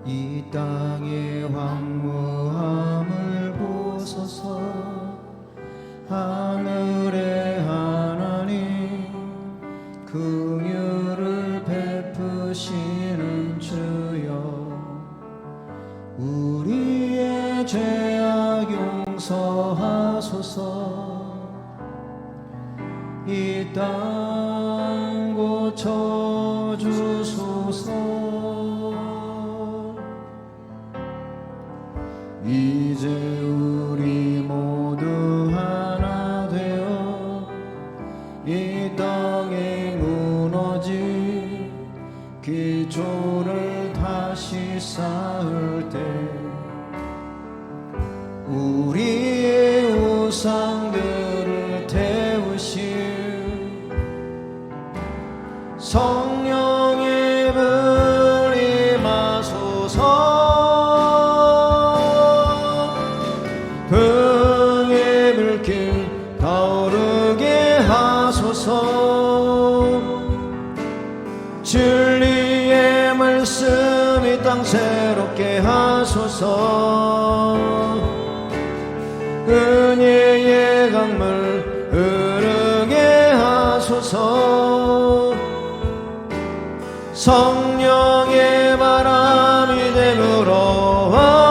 이 땅의 황무함을 보소서. 하늘의 하나님, 긍휼을 베푸시는 주여, 우리의 죄악 용서하소서. 이 땅 고쳐주소서. 이제 우리 모두 하나 되어 이 땅에 무너진 기초를 다시 쌓을 때, 우리의 우상들을 태우실 성령의 불 임하소서. 흥의 불길 타오르게 하소서. 진리의 말씀 이 땅 새롭게 하소서. 은혜의 강물 흐르게 하소서. 성령의 바람이 되물어와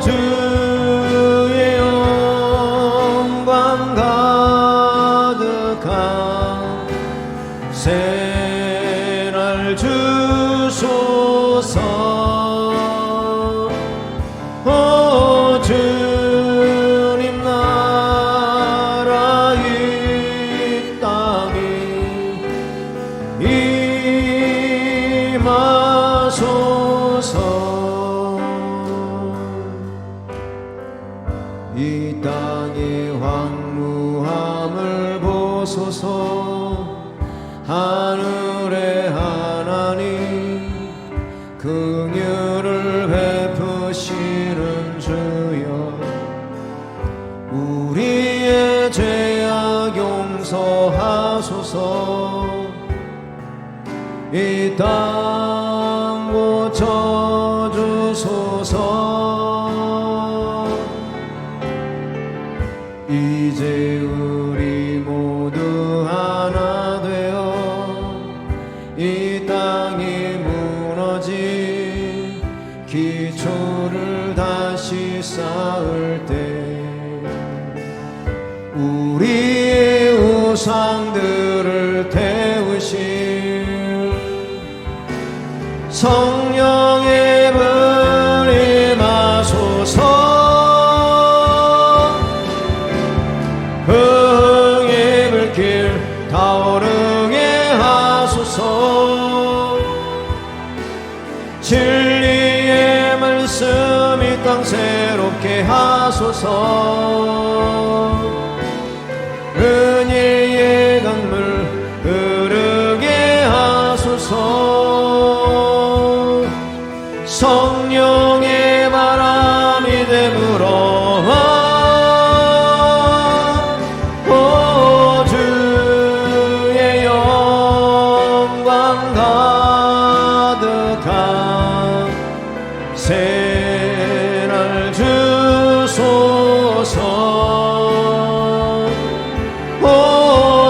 주의 영광 가득한 새날 주소서. 주님 나라 이 땅에 임하소서. 이 땅의 황무함을 보소서. 하늘의 하나님, 긍휼을 베푸시는 주여, 우리의 죄악 용서하소서. 이 땅 고쳐주소서. 이제 우리 모두 하나 되어 이 땅이 무너진 기초를 다시 쌓을 때, 우리의 우상들을 태우실 성령의 불 임하소서. 흥의 불길 타오르게 하소서. 진리의 말씀 이 땅 새롭게 하소서. 은혜의 강물 흐르게 하소서. 성령의 바람이 되물어와 주의 영광 가득한 새날 주소서.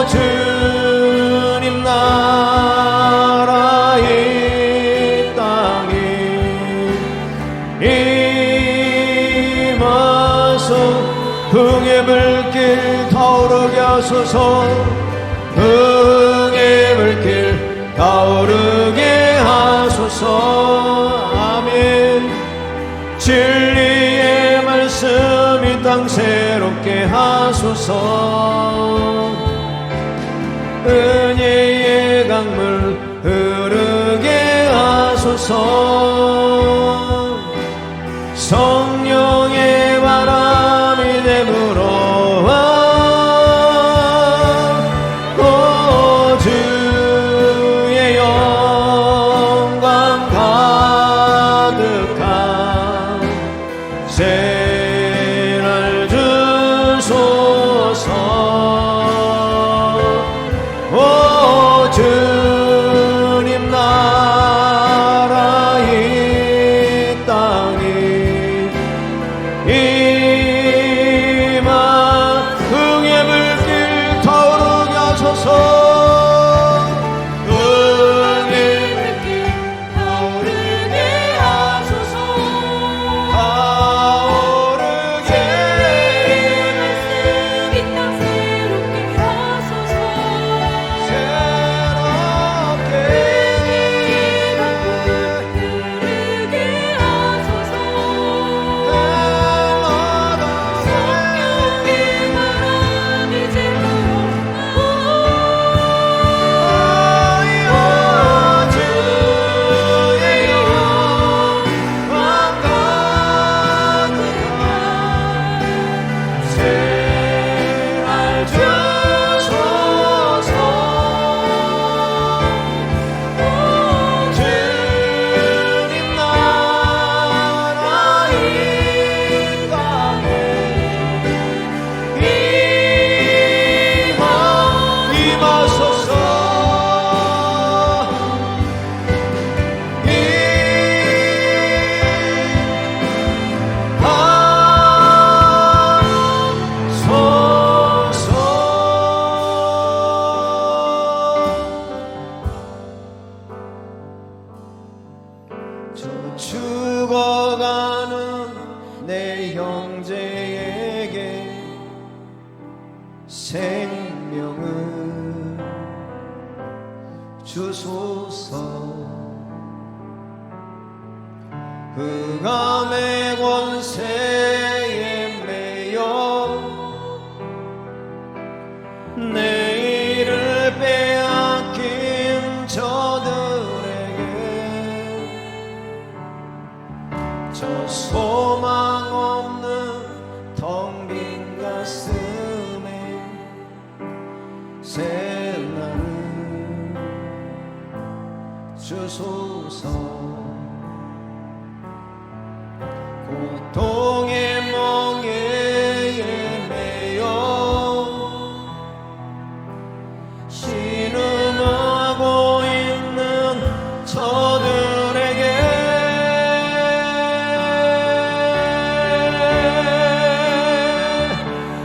주님 나라 이 땅에 임하소. 흥의 불길 타오르게 하소서. 흥의 불길 타오르게 하소서. 아멘. 진리의 말씀 이 땅 새롭게 하소서. 은혜의 강물 흐르게 하소서. 성령의 바람이 되물어와 주의 영광 가득한 새날 주소서. 주님 나 주소서. 흑암의 권세에 매여 내일을 빼앗긴 저들에게 저 소망 없는 텅 빈 가슴에 새날을 주소서. 고통의 멍에에 매여 신음하고 있는 저들에게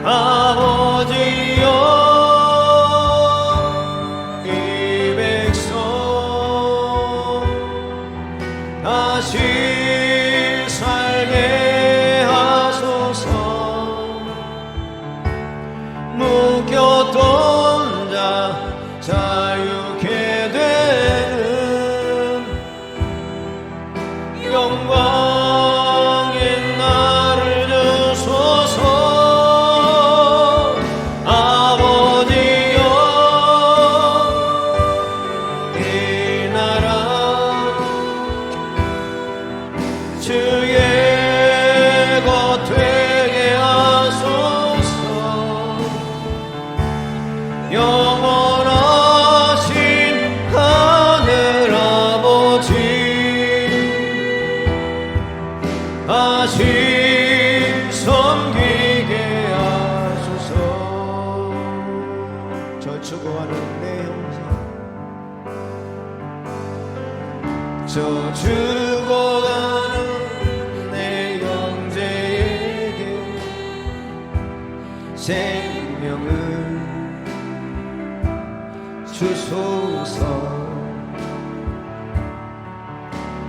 아버지여 이 백성 다시 살게 하소서. 묶였던 자 자유케 되는 영광의 날을 주소서. 아버지여 이 나라 주의 것 되게 하소서. 영원하신 하늘 아버지 다시 섬기게 하소서. 저 죽어가는 내 형제, 저 죽어가는 내 형제에게 생명을 주소서.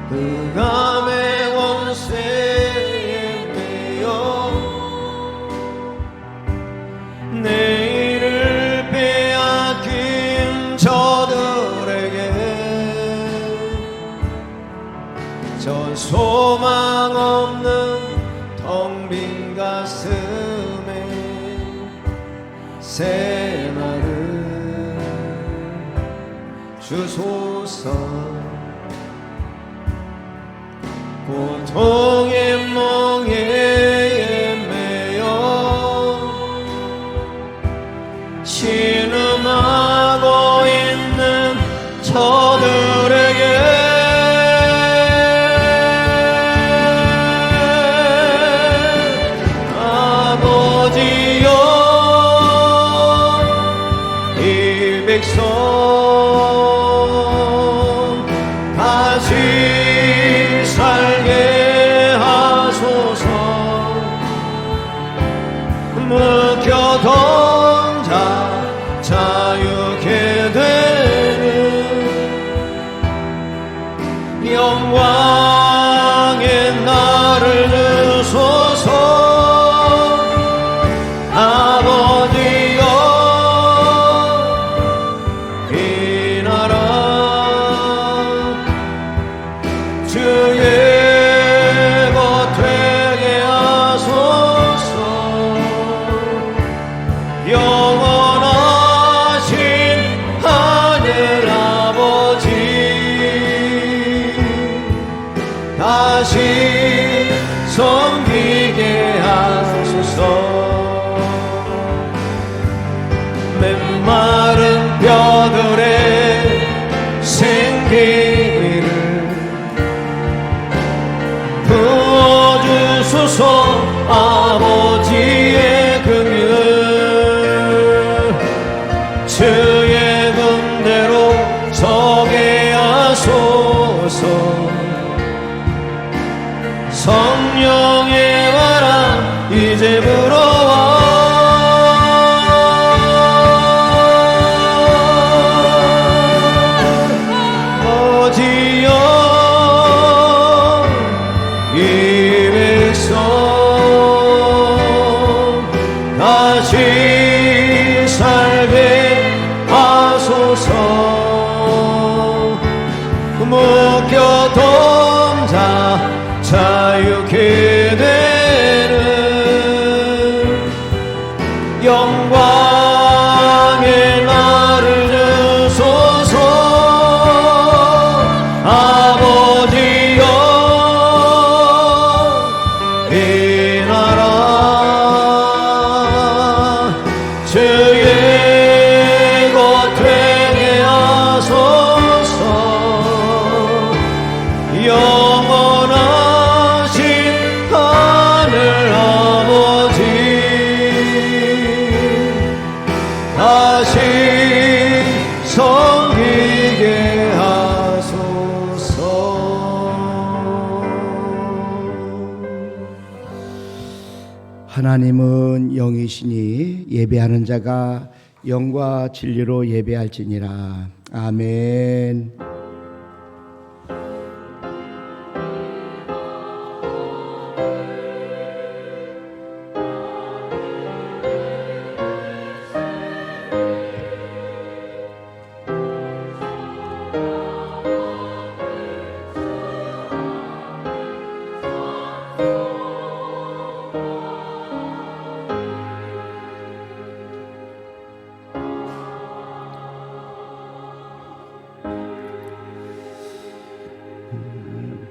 흑암의 권세에 매여 내일을 빼앗긴 저들에게 저 소망 없는 텅 빈 가슴에 새날을 주소서. 고통의 멍에에 매여 신음하고 있는 저들에게 아버지여 이 백성 다시 살게 하소서. 묶여던 자 자유케 되는 영광의 날을 주소서. 아버지여 이 나라 주의 것 되게 하소서. 영원하신 하늘 아버지 다시 섬기게 하소서. 메마른 뼈들의 생기를 부어주소서. 아버지의 긍휼 주의 군대로 서게 하소서. 성령의 바람 이제 불어와 다시 살게 하나님은 영이시니 예배하는 자가 영과 진리로 예배할지니라. 아멘.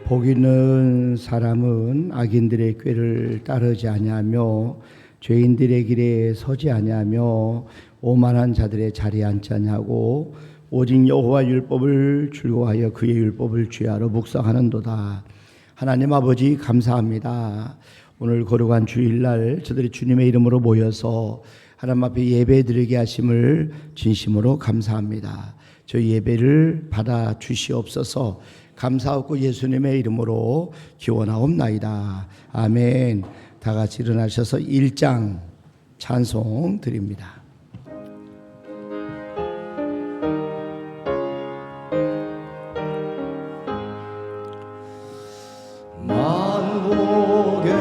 복 있는 사람은 악인들의 꾀를 따르지 아니하며 죄인들의 길에 서지 아니하며 오만한 자들의 자리에 앉지 아니하고 오직 여호와 율법을 즐거워하여 그의 율법을 주야로 묵상하는도다. 하나님 아버지 감사합니다. 오늘 거룩한 주일날 저들이 주님의 이름으로 모여서 하나님 앞에 예배드리게 하심을 진심으로 감사합니다. 저희 예배를 받아 주시옵소서. 감사하고 예수님의 이름으로 기원하옵나이다. 아멘. 다 같이 일어나셔서 1장 찬송 드립니다. 만국의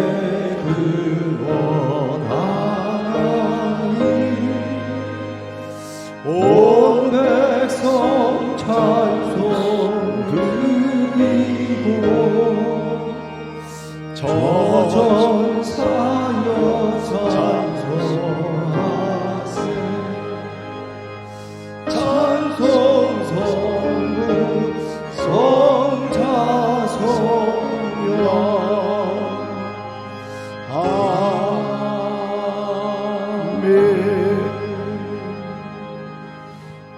근원 하나님 온 백성 찬송 드리고 저전사여 찬송하세 찬송 성부 성자 성령 아멘.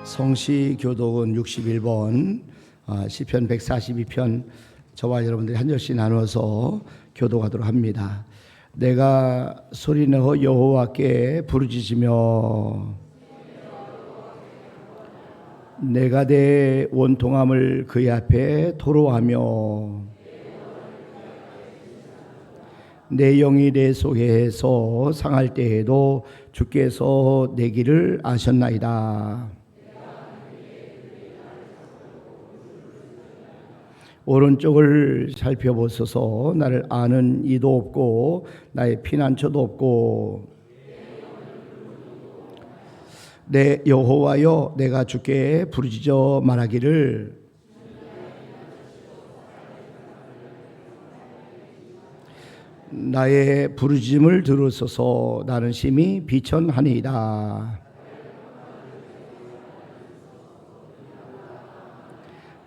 성시교독은 61번 시편 142편 저와 여러분들이 한 절씩 나눠서 교독하도록 합니다. 내가 소리내어 여호와께 부르짖으며 내가 내 원통함을 그의 앞에 토로하며 내 영이 내 속에서 상할 때에도 주께서 내 길을 아셨나이다. 오른쪽을 살펴보소서. 나를 아는 이도 없고 나의 피난처도 없고 내 여호와여 내가 주께 부르짖어 말하기를 나의 부르짖음을 들으소서. 나는 심히 비천하니이다.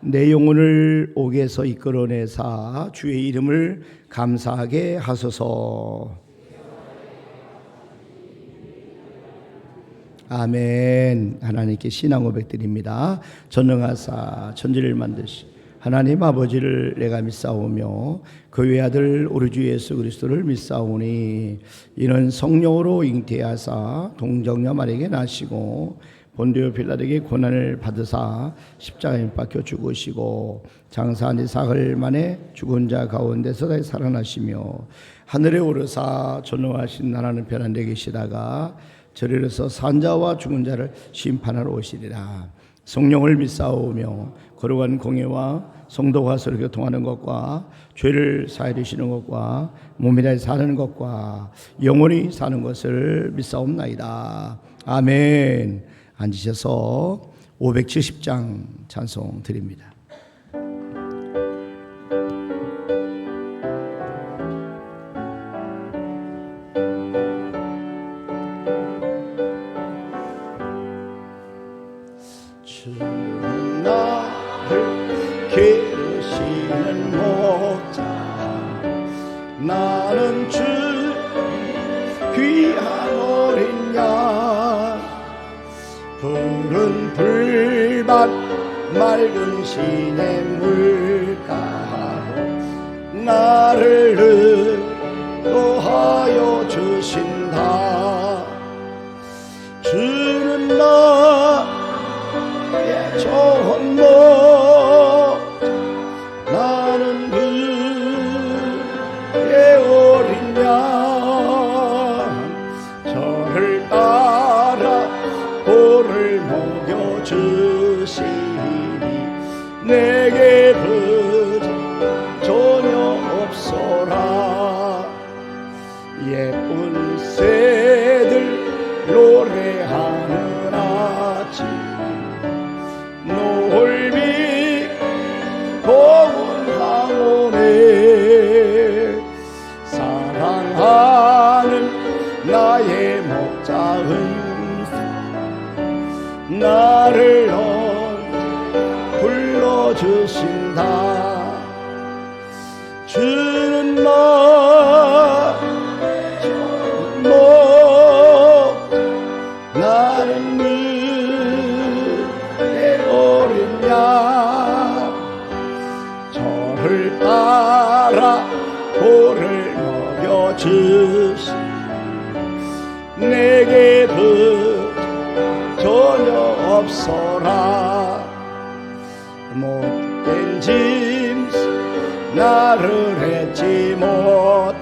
내 영혼을 옥에서 이끌어내사 주의 이름을 감사하게 하소서. 아멘. 하나님께 신앙 고백 드립니다. 전능하사 천지를 만드시 하나님 아버지를 내가 믿사오며 그 외아들 우리 주 예수 그리스도를 믿사오니 이는 성령으로 잉태하사 동정녀 마리아에게 나시고 본디오 빌라에게 고난을 받으사 십자가에 못 박혀 죽으시고 장사한 지 사흘 만에 죽은 자 가운데서 다시 살아나시며 하늘에 오르사 전능하신 하나님 편한데 계시다가 저리로서 산자와 죽은 자를 심판하러 오시리라. 성령을 믿사오며 거룩한 공예와 성도가 서로 교통하는 것과 죄를 사해 주시는 것과 몸이라 사는 것과 영원히 사는 것을 믿사옵나이다. 아멘. 앉으셔서 570장 찬송 드립니다. 주는 나를 기르시는 목자 나는 주 귀한 어린 양 푸른 풀밭 맑은 시냇물가로 나를 인도하여 주신다. 주는 나의 좋은 목자 나는 그의 어린 양 주시니 내게 부족 전혀 없어라. 예쁜 새들 노래하는 아침 노을빛 고운 황혼에 사랑하는 나의 목자 은사 나를 언제 불러주신다. 주는 나 나는 내 어린 양 저를 따라 볼을 먹여주시 내게 부족 전혀 없어라. 못된 짐승 나를 해치 못하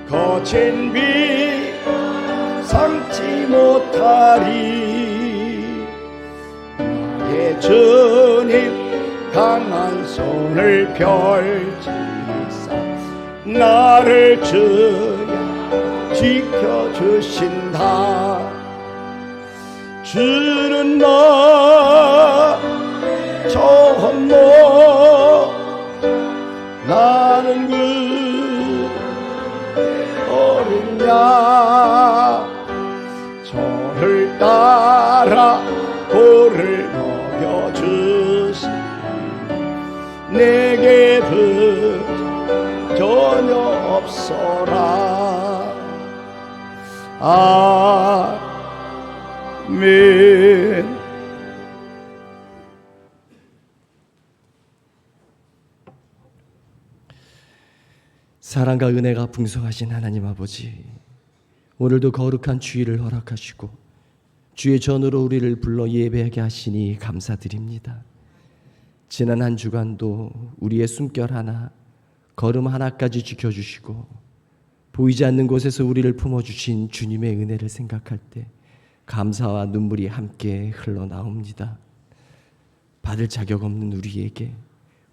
거친 비 삼지 못하리. 나의 주님 강한 손을 펼치사 나를 주야 지켜주신다. 주는 나 저 헛모 나는 그 어린 양 저를 따라 볼을 먹여주시 내게 부족 전혀 없어라. 아멘. 사랑과 은혜가 풍성하신 하나님 아버지, 오늘도 거룩한 주일을 허락하시고 주의 전으로 우리를 불러 예배하게 하시니 감사드립니다. 지난 한 주간도 우리의 숨결 하나, 걸음 하나까지 지켜주시고 보이지 않는 곳에서 우리를 품어주신 주님의 은혜를 생각할 때 감사와 눈물이 함께 흘러나옵니다. 받을 자격 없는 우리에게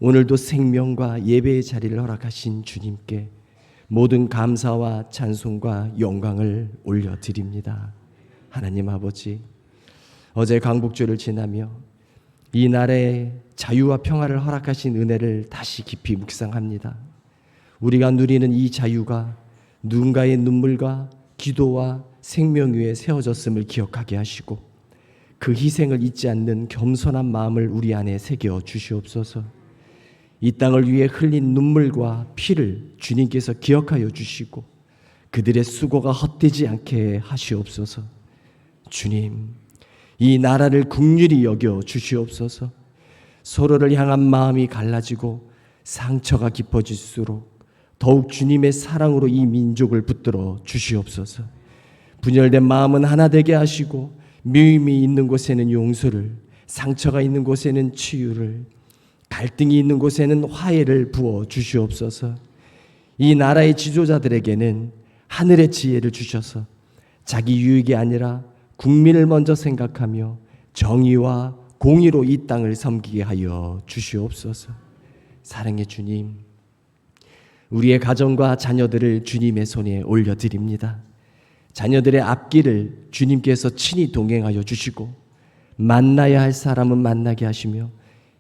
오늘도 생명과 예배의 자리를 허락하신 주님께 모든 감사와 찬송과 영광을 올려드립니다. 하나님 아버지, 어제 광복절을 지나며 이 날에 자유와 평화를 허락하신 은혜를 다시 깊이 묵상합니다. 우리가 누리는 이 자유가 누군가의 눈물과 기도와 생명 위에 세워졌음을 기억하게 하시고 그 희생을 잊지 않는 겸손한 마음을 우리 안에 새겨 주시옵소서. 이 땅을 위해 흘린 눈물과 피를 주님께서 기억하여 주시고 그들의 수고가 헛되지 않게 하시옵소서. 주님, 이 나라를 긍휼히 여겨 주시옵소서. 서로를 향한 마음이 갈라지고 상처가 깊어질수록 더욱 주님의 사랑으로 이 민족을 붙들어 주시옵소서. 분열된 마음은 하나 되게 하시고 미움이 있는 곳에는 용서를, 상처가 있는 곳에는 치유를, 갈등이 있는 곳에는 화해를 부어 주시옵소서. 이 나라의 지도자들에게는 하늘의 지혜를 주셔서 자기 유익이 아니라 국민을 먼저 생각하며 정의와 공의로 이 땅을 섬기게 하여 주시옵소서. 사랑의 주님, 우리의 가정과 자녀들을 주님의 손에 올려드립니다. 자녀들의 앞길을 주님께서 친히 동행하여 주시고 만나야 할 사람은 만나게 하시며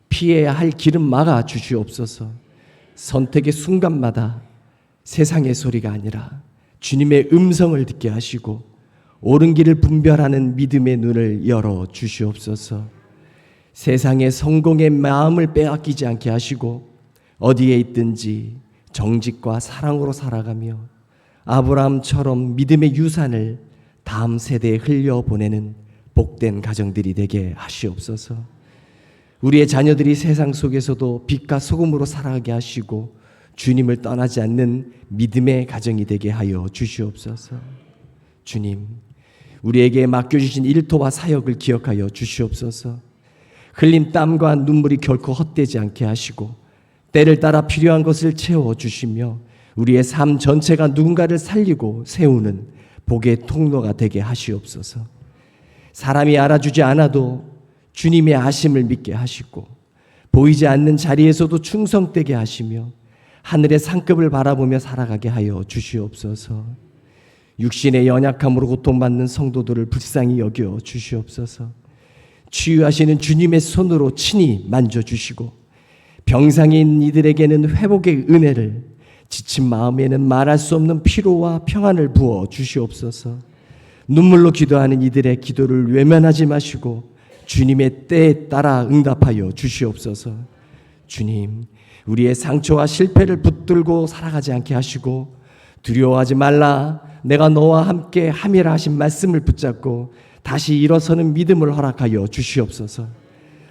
피해야 할 길은 막아 주시옵소서. 선택의 순간마다 세상의 소리가 아니라 주님의 음성을 듣게 하시고 옳은 길을 분별하는 믿음의 눈을 열어 주시옵소서. 세상의 성공의 마음을 빼앗기지 않게 하시고 어디에 있든지 정직과 사랑으로 살아가며 아브라함처럼 믿음의 유산을 다음 세대에 흘려보내는 복된 가정들이 되게 하시옵소서. 우리의 자녀들이 세상 속에서도 빛과 소금으로 살아가게 하시고 주님을 떠나지 않는 믿음의 가정이 되게 하여 주시옵소서. 주님, 우리에게 맡겨주신 일터와 사역을 기억하여 주시옵소서. 흘린 땀과 눈물이 결코 헛되지 않게 하시고 때를 따라 필요한 것을 채워주시며 우리의 삶 전체가 누군가를 살리고 세우는 복의 통로가 되게 하시옵소서. 사람이 알아주지 않아도 주님의 아심을 믿게 하시고 보이지 않는 자리에서도 충성되게 하시며 하늘의 상급을 바라보며 살아가게 하여 주시옵소서. 육신의 연약함으로 고통받는 성도들을 불쌍히 여겨 주시옵소서. 치유하시는 주님의 손으로 친히 만져주시고 병상에 있는 이들에게는 회복의 은혜를, 지친 마음에는 말할 수 없는 피로와 평안을 부어 주시옵소서. 눈물로 기도하는 이들의 기도를 외면하지 마시고 주님의 때에 따라 응답하여 주시옵소서. 주님, 우리의 상처와 실패를 붙들고 살아가지 않게 하시고 두려워하지 말라, 내가 너와 함께 함이라 하신 말씀을 붙잡고 다시 일어서는 믿음을 허락하여 주시옵소서.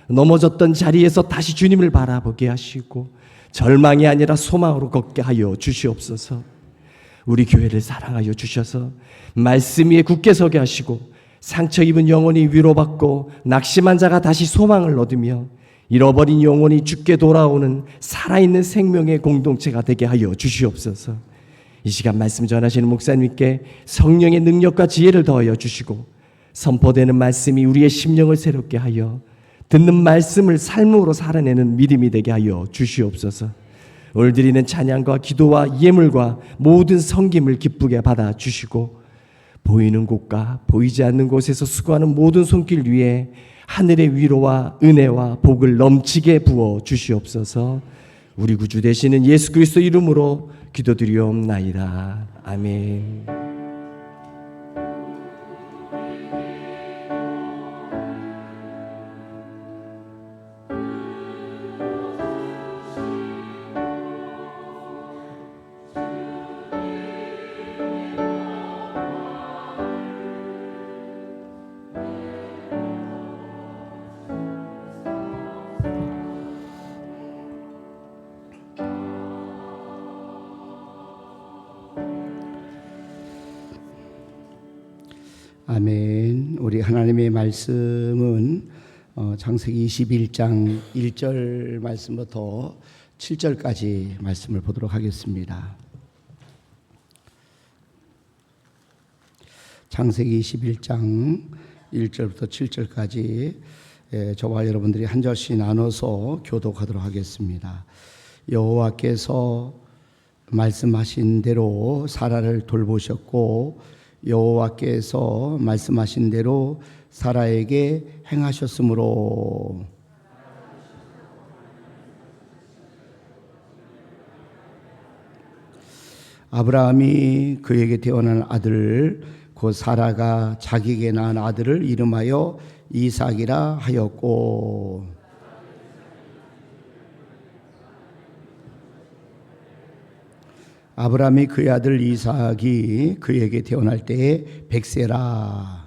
넘어졌던 자리에서 다시 주님을 바라보게 하시고 절망이 아니라 소망으로 걷게 하여 주시옵소서. 우리 교회를 사랑하여 주셔서 말씀 위에 굳게 서게 하시고 상처 입은 영혼이 위로받고 낙심한 자가 다시 소망을 얻으며 잃어버린 영혼이 주께 돌아오는 살아있는 생명의 공동체가 되게 하여 주시옵소서. 이 시간 말씀 전하시는 목사님께 성령의 능력과 지혜를 더하여 주시고 선포되는 말씀이 우리의 심령을 새롭게 하여 듣는 말씀을 삶으로 살아내는 믿음이 되게 하여 주시옵소서. 오늘 드리는 찬양과 기도와 예물과 모든 섬김을 기쁘게 받아 주시고 보이는 곳과 보이지 않는 곳에서 수고하는 모든 손길 위에 하늘의 위로와 은혜와 복을 넘치게 부어 주시옵소서. 우리 구주 되시는 예수 그리스도 이름으로 기도드리옵나이다. 아멘. 아멘. 우리 하나님의 말씀은 창세기 21장 1절 말씀부터 7절까지 말씀을 보도록 하겠습니다. 창세기 21장 1절부터 7절까지 저와 여러분들이 한 절씩 나눠서 교독하도록 하겠습니다. 여호와께서 말씀하신 대로 사라를 돌보셨고 여호와께서 말씀하신 대로 사라에게 행하셨으므로 아브라함이 그에게 태어난 아들 곧 사라가 자기에게 낳은 아들을 이름하여 이삭이라 하였고 아브라함이 그의 아들 이삭이 그에게 태어날 때에 100세라.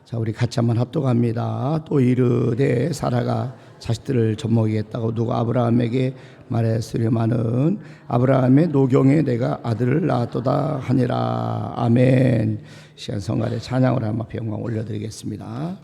자, 우리 같이 한번 합독합니다. 또 이르되 사라가 자식들을 젖먹이겠다고 누가 아브라함에게 말했으려마는 아브라함의 노경에 내가 아들을 낳았도다 하니라. 아멘. 시간 성가대 찬양으로 한번 영광 올려드리겠습니다.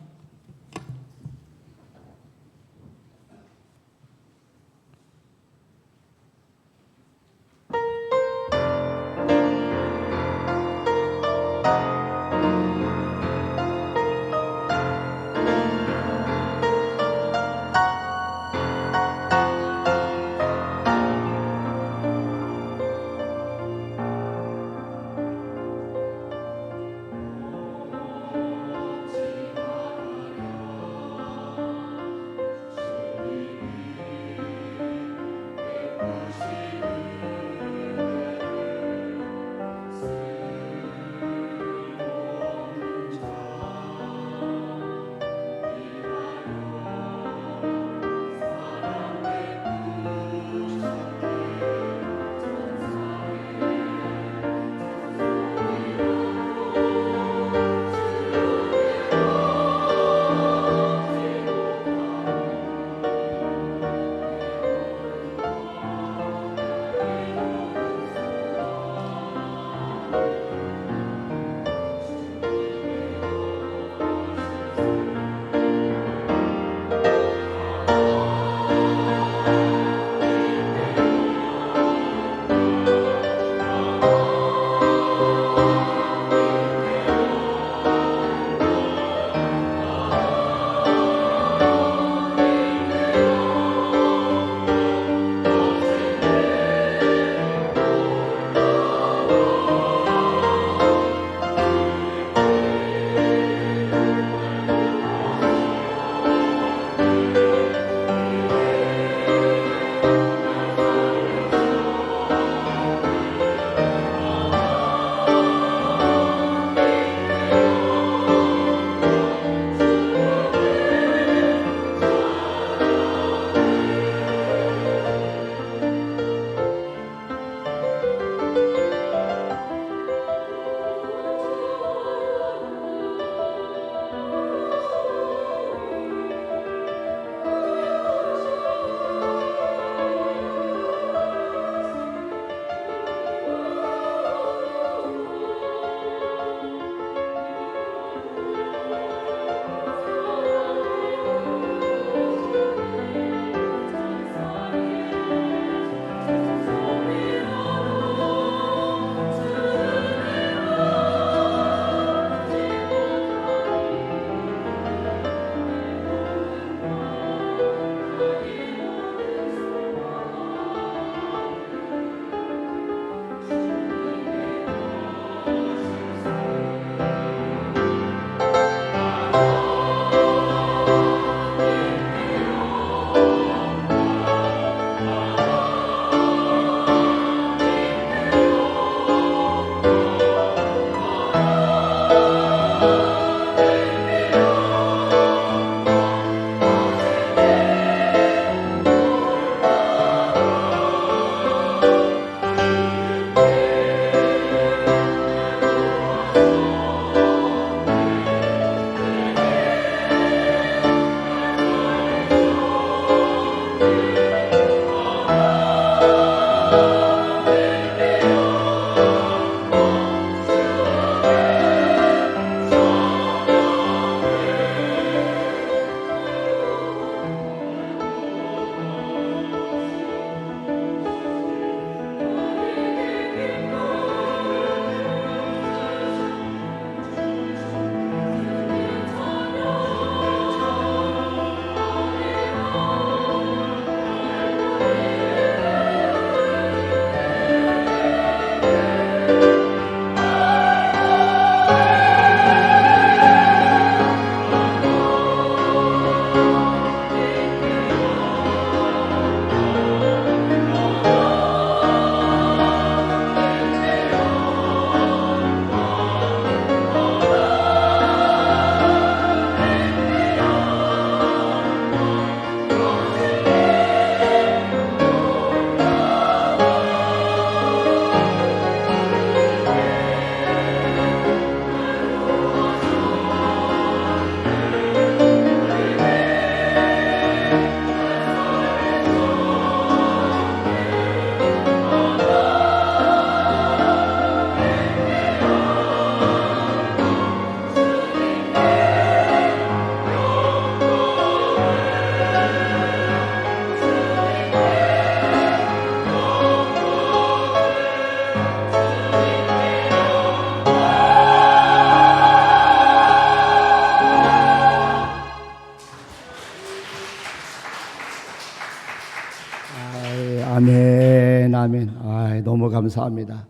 감사합니다.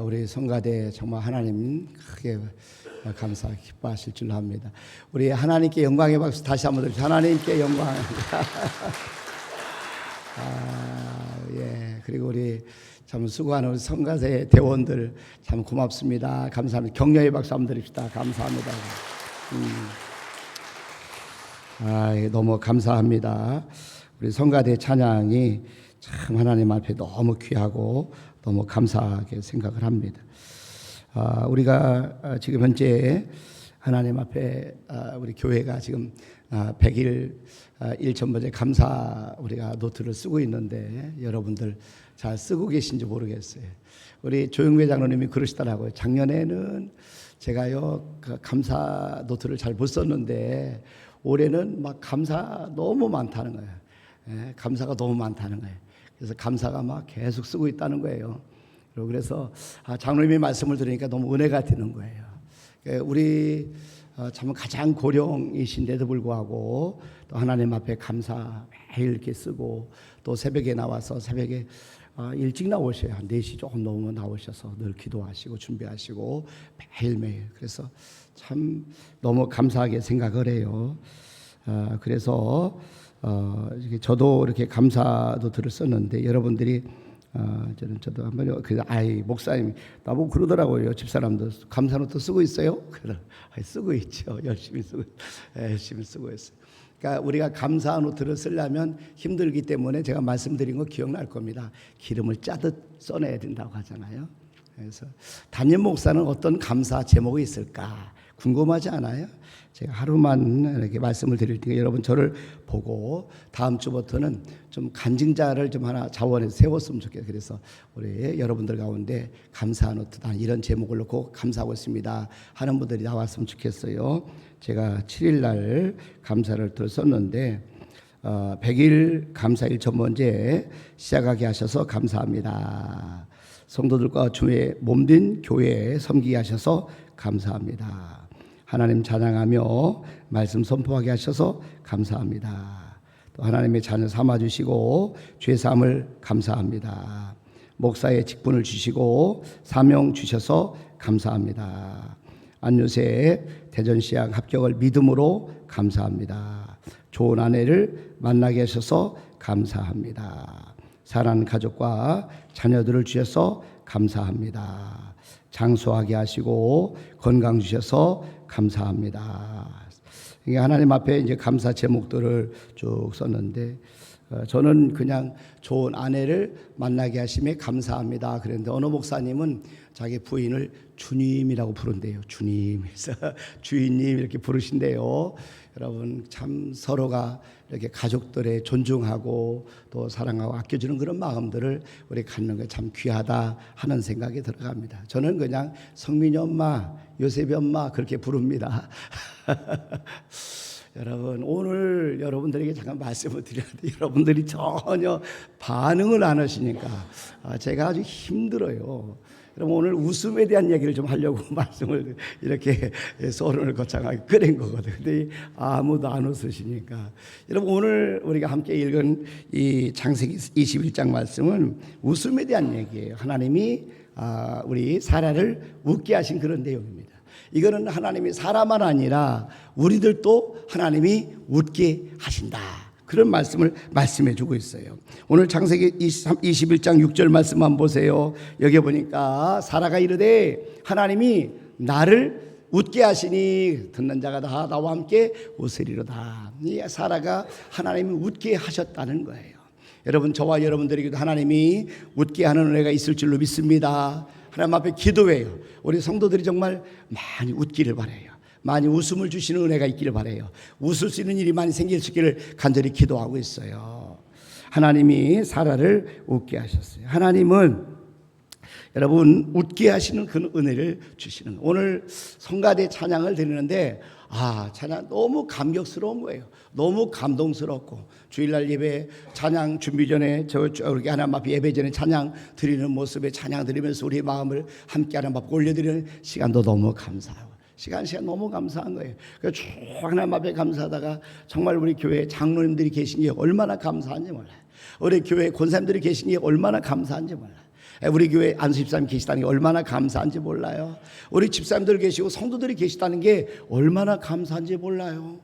우리 성가대 정말 하나님 크게 감사 기뻐하실 줄로 합니다. 우리 하나님께 영광의 박수 다시 한번 드립니다. 하나님께 영광. 예. 그리고 우리 참 수고하는 우리 성가대 대원들 참 고맙습니다. 감사합니다. 격려의 박수 한번 드립시다. 감사합니다. 너무 감사합니다. 우리 성가대 찬양이 참 하나님 앞에 너무 귀하고 너무 감사하게 생각을 합니다. 우리가 지금 현재 하나님 앞에 우리 교회가 지금 100일 1천번째 감사 우리가 노트를 쓰고 있는데 여러분들 잘 쓰고 계신지 모르겠어요. 우리 조영배 장로님이 그러시더라고요. 작년에는 제가요 그 감사 노트를 잘 못 썼는데 올해는 막 감사 너무 많다는 거예요. 예, 감사가 너무 많다는 거예요. 그래서 감사가 막 계속 쓰고 있다는 거예요. 그래서 장로님의 말씀을 들으니까 너무 은혜가 되는 거예요. 우리 참 가장 고령이신데도 불구하고 또 하나님 앞에 감사 매일 이렇게 쓰고 또 새벽에 나와서 새벽에 일찍 나오셔요. 한 4시 조금 넘으면 나오셔서 늘 기도하시고 준비하시고 매일매일. 그래서 참 너무 감사하게 생각을 해요. 그래서 저도 이렇게 감사도 썼는데 여러분들이 저도 한번 목사님 나보고 그러더라고요. 집사람도 감사노트 쓰고 있어요? 그래 쓰고 있죠. 열심히 쓰고 있어요. 그러니까 우리가 감사 노트를 쓰려면 힘들기 때문에 제가 말씀드린 거 기억날 겁니다. 기름을 짜듯 써내야 된다고 하잖아요. 그래서 담임 목사는 어떤 감사 제목이 있을까 궁금하지 않아요? 제가 하루만 이렇게 말씀을 드릴 테니까 여러분 저를 보고 다음 주부터는 좀 간증자를 좀 하나 자원해서 세웠으면 좋겠어요. 그래서 우리 여러분들 가운데 감사 노트 이런 제목을 놓고 감사하고 있습니다 하는 분들이 나왔으면 좋겠어요. 제가 7일 날 감사를 썼는데 100일 감사 1천번째 시작하게 하셔서 감사합니다. 성도들과 주의 몸된 교회에 섬기게 하셔서 감사합니다. 하나님 찬양하며 말씀 선포하게 하셔서 감사합니다. 또 하나님의 자녀 삼아주시고 죄사함을 감사합니다. 목사의 직분을 주시고 사명 주셔서 감사합니다. 안유세 대전시학 합격을 믿음으로 감사합니다. 좋은 아내를 만나게 하셔서 감사합니다. 사랑하는 가족과 자녀들을 주셔서 감사합니다. 장수하게 하시고 건강 주셔서 감사합니다. 이게 하나님 앞에 이제 감사 제목들을 쭉 썼는데 저는 그냥 좋은 아내를 만나게 하심에 감사합니다. 그런데 어느 목사님은 자기 부인을 주님이라고 부른대요. 주님. 그래서 주인님 이렇게 부르신대요. 여러분 참 서로가 이렇게 가족들의 존중하고 또 사랑하고 아껴주는 그런 마음들을 우리 갖는 게 참 귀하다 하는 생각이 들어갑니다. 저는 그냥 성민이 엄마, 요셉이 엄마 그렇게 부릅니다. 여러분 오늘 여러분들에게 잠깐 말씀을 드렸는데 여러분들이 전혀 반응을 안 하시니까 제가 아주 힘들어요. 여러분 오늘 웃음에 대한 얘기를 좀 하려고 말씀을 이렇게 소론을 거창하게 꺼낸 거거든요. 근데 아무도 안 웃으시니까 여러분 오늘 우리가 함께 읽은 이 창세기 21장 말씀은 웃음에 대한 얘기예요. 하나님이 우리 사라를 웃게 하신 그런 내용입니다. 이거는 하나님이 사라만 아니라 우리들도 하나님이 웃게 하신다. 그런 말씀을 말씀해 주고 있어요. 오늘 창세기 21장 6절 말씀 한번 보세요. 여기 보니까 사라가 이르되 하나님이 나를 웃게 하시니 듣는 자가 다 나와 함께 웃으리로다. 이 사라가 하나님이 웃게 하셨다는 거예요. 여러분 저와 여러분들에게도 하나님이 웃게 하는 은혜가 있을 줄로 믿습니다. 하나님 앞에 기도해요. 우리 성도들이 정말 많이 웃기를 바라요. 많이 웃음을 주시는 은혜가 있기를 바라요. 웃을 수 있는 일이 많이 생길 수 있기를 간절히 기도하고 있어요. 하나님이 사라를 웃게 하셨어요. 하나님은 여러분 웃게 하시는 그 은혜를 주시는 거예요. 오늘 성가대 찬양을 드리는데 찬양 너무 감격스러운 거예요. 너무 감동스럽고 주일날 예배 찬양 준비 전에 우리 하나님 앞에 예배 전에 찬양 드리는 모습에 찬양 드리면서 우리의 마음을 함께 하나님 앞에 올려드리는 시간도 너무 감사하고 시간 너무 감사한 거예요. 그래서 쭉 하나님 앞에 감사하다가 정말 우리 교회 장로님들이 계신 게 얼마나 감사한지 몰라요. 우리 교회 권사님들이 계신 게 얼마나 감사한지 몰라요. 우리 교회 안수 집사님 계시다는 게 얼마나 감사한지 몰라요. 우리 집사님들 계시고 성도들이 계시다는 게 얼마나 감사한지 몰라요.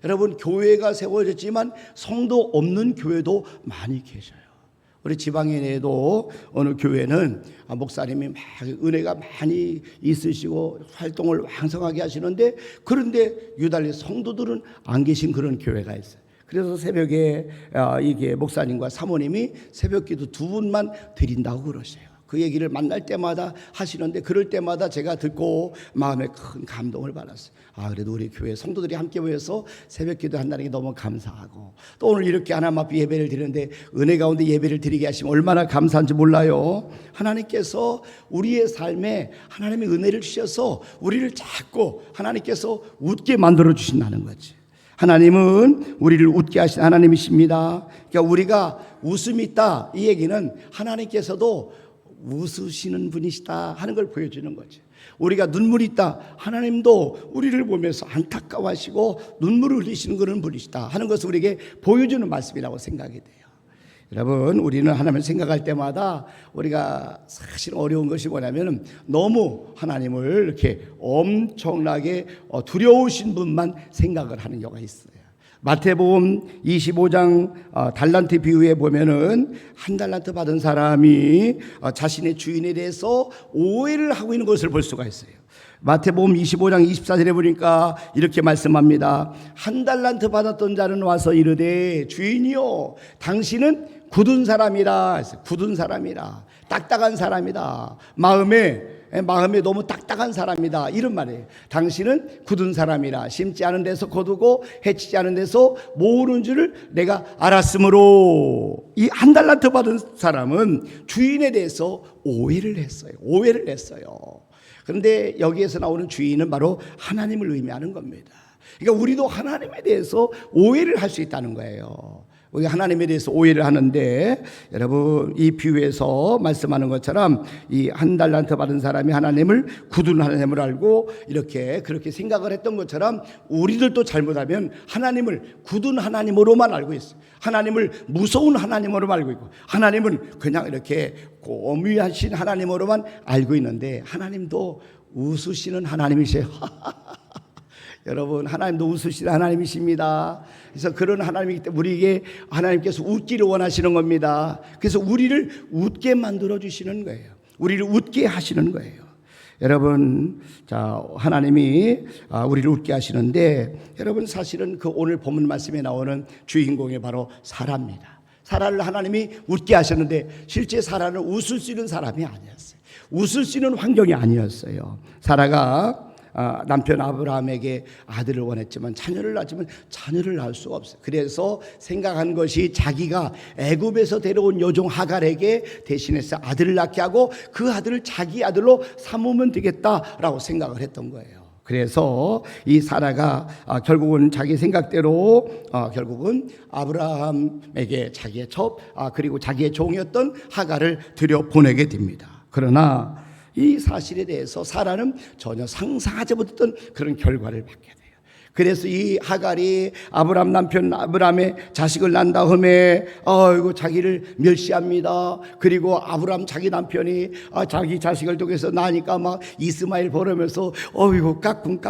여러분, 교회가 세워졌지만 성도 없는 교회도 많이 계셔요. 우리 지방에도 어느 교회는 목사님이 막 은혜가 많이 있으시고 활동을 왕성하게 하시는데, 그런데 유달리 성도들은 안 계신 그런 교회가 있어요. 그래서 새벽에 이게 목사님과 사모님이 새벽기도 2분만 드린다고 그러세요. 그 얘기를 만날 때마다 하시는데, 그럴 때마다 제가 듣고 마음에 큰 감동을 받았어요. 그래도 우리 교회 성도들이 함께 모여서 새벽기도 한다는 게 너무 감사하고, 또 오늘 이렇게 하나님 앞에 예배를 드리는데 은혜 가운데 예배를 드리게 하시면 얼마나 감사한지 몰라요. 하나님께서 우리의 삶에 하나님의 은혜를 주셔서 우리를 자꾸 하나님께서 웃게 만들어 주신다는 거지. 하나님은 우리를 웃게 하신 하나님이십니다. 그러니까 우리가 웃음이 있다, 이 얘기는 하나님께서도 웃으시는 분이시다 하는 걸 보여주는 거죠. 우리가 눈물이 있다, 하나님도 우리를 보면서 안타까워하시고 눈물을 흘리시는 그런 분이시다 하는 것을 우리에게 보여주는 말씀이라고 생각이 돼요. 여러분, 우리는 하나님을 생각할 때마다 우리가 사실 어려운 것이 뭐냐면, 너무 하나님을 이렇게 엄청나게 두려우신 분만 생각을 하는 경우가 있어요. 마태복음 25장 달란트 비유에 보면은 한 달란트 받은 사람이 자신의 주인에 대해서 오해를 하고 있는 것을 볼 수가 있어요. 마태복음 25장 24절에 보니까 이렇게 말씀합니다. 한 달란트 받았던 자는 와서 이르되, 주인이요, 당신은 굳은 사람이라. 굳은 사람이라, 딱딱한 사람이다, 마음에 너무 딱딱한 사람이다, 이런 말이에요. 당신은 굳은 사람이라, 심지 않은 데서 거두고 해치지 않은 데서 모으는 줄을 내가 알았으므로. 이 한 달란트 받은 사람은 주인에 대해서 오해를 했어요. 그런데 여기에서 나오는 주인은 바로 하나님을 의미하는 겁니다. 그러니까 우리도 하나님에 대해서 오해를 할 수 있다는 거예요. 우리가 하나님에 대해서 오해를 하는데, 여러분, 이 비유에서 말씀하는 것처럼 이 한 달란트 받은 사람이 하나님을 굳은 하나님을 알고 그렇게 생각을 했던 것처럼, 우리들도 잘못하면 하나님을 굳은 하나님으로만 알고 있어요. 하나님을 무서운 하나님으로만 알고 있고, 하나님은 그냥 이렇게 고미하신 하나님으로만 알고 있는데, 하나님도 웃으시는 하나님이세요. 여러분, 하나님도 웃으시는 하나님이십니다. 그래서 그런 하나님이기 때문에 우리에게 하나님께서 웃기를 원하시는 겁니다. 그래서 우리를 웃게 만들어 주시는 거예요. 우리를 웃게 하시는 거예요. 여러분, 자, 하나님이 우리를 웃게 하시는데, 여러분, 사실은 그 오늘 본문 말씀에 나오는 주인공이 바로 사라입니다. 사라를 하나님이 웃게 하셨는데, 실제 사라는 웃을 수 있는 사람이 아니었어요. 웃을 수 있는 환경이 아니었어요. 사라가 남편 아브라함에게 아들을 원했지만, 자녀를 낳지만 자녀를 낳을 수가 없어요. 그래서 생각한 것이 자기가 애굽에서 데려온 여종 하갈에게 대신해서 아들을 낳게 하고 그 아들을 자기 아들로 삼으면 되겠다라고 생각을 했던 거예요. 그래서 이 사라가 결국은 자기 생각대로 결국은 아브라함에게 자기의 그리고 자기의 종이었던 하갈을 들여보내게 됩니다. 그러나 이 사실에 대해서 사라는 전혀 상상하지 못했던 그런 결과를 받게 돼요. 그래서 이 하갈이 아브라함 남편 아브라함의 자식을 낳은 다음에 자기를 멸시합니다. 그리고 아브라함 자기 남편이 자기 자식을 통해서 나니까 막 이스마엘 보려면서 까꿍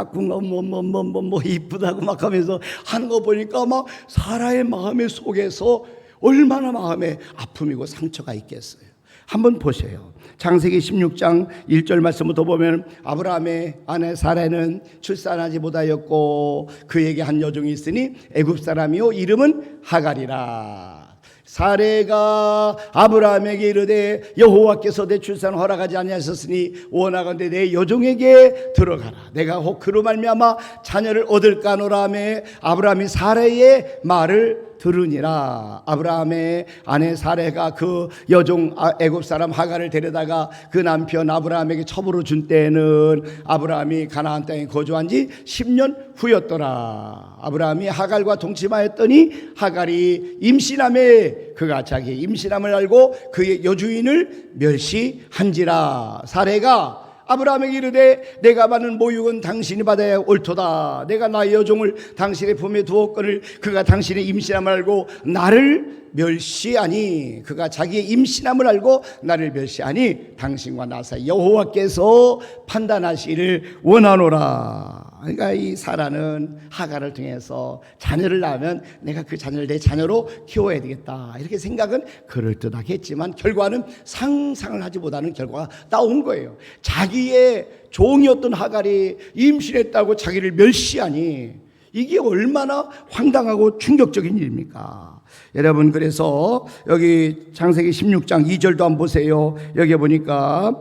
이쁘다고 막 하면서 하는 거 보니까 막 사라의 마음의 속에서 얼마나 마음에 아픔이고 상처가 있겠어요. 한번 보세요. 창세기 16장 1절 말씀부터 보면, 아브라함의 아내 사라는 출산하지 못하였고 그에게 한 여종이 있으니 애굽 사람이요 이름은 하갈이라. 사레가 아브라함에게 이르되, 여호와께서 내 출산을 허락하지 아니하셨으니 원하건대 내 여종에게 들어가라. 내가 혹 그로 말미암아 자녀를 얻을까노라 하매, 아브라함이 사레의 말을 들으니라. 아브라함의 아내 사레가 그 여종 애굽 사람 하갈을 데려다가 그 남편 아브라함에게 첩으로 준 때에는 아브라함이 가나안 땅에 거주한 지 10년 후였더라. 아브라함이 하갈과 동침하였더니 하갈이 임신함에 그가 자기 임신함을 알고 그의 여주인을 멸시한지라. 사레가 아브라함에게 이르되 내가 받는 모육은 당신이 받아야 옳도다. 내가 나의 여종을 당신의 품에 두었거늘 그가 당신의 임신함을 알고 나를 멸시하니, 그가 자기의 임신함을 알고 나를 멸시하니 당신과 나 사이 여호와께서 판단하시기를 원하노라. 그러니까 이 사라는 하갈을 통해서 자녀를 낳으면 내가 그 자녀를 내 자녀로 키워야 되겠다, 이렇게 생각은 그럴듯하겠지만 결과는 상상을 하지 못하는 결과가 나온 거예요. 자기의 종이었던 하갈이 임신했다고 자기를 멸시하니 이게 얼마나 황당하고 충격적인 일입니까? 여러분, 그래서 여기 창세기 16장 2절도 한번 보세요. 여기 보니까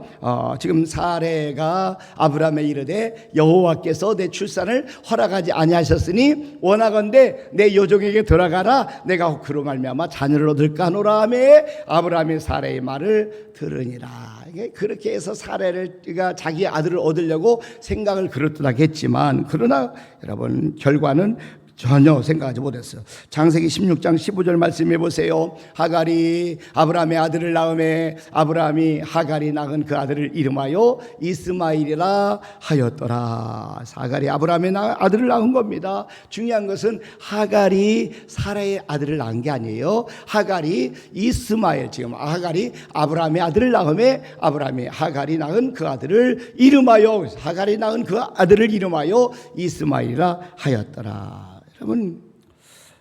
지금 사레가 아브라함에 이르되 여호와께서 내 출산을 허락하지 아니하셨으니 원하건대 내 여종에게 들어가라. 내가 그로 말미암아 자녀를 얻을까 하노라 하며 아브라함이 사레의 말을 들으니라. 이게 그렇게 해서 사레가 자기 아들을 얻으려고 생각을 그렇듯하겠지만, 그러나 여러분 결과는 전혀 생각하지 못했어요. 창세기 16장 15절 말씀해 보세요. 하갈이 아브라함의 아들을 낳음에 아브라함이 하갈이 낳은 그 아들을 이름하여 이스마엘이라 하였더라. 하갈이 아브라함의 아들을 낳은 겁니다. 중요한 것은 하갈이 사라의 아들을 낳은 게 아니에요. 하갈이 이스마엘, 지금 하갈이 아브라함의 아들을 낳음에 아브라함이 하갈이 낳은 그 아들을 이름하여, 하갈이 낳은 그 아들을 이름하여 이스마엘이라 하였더라. 여러분,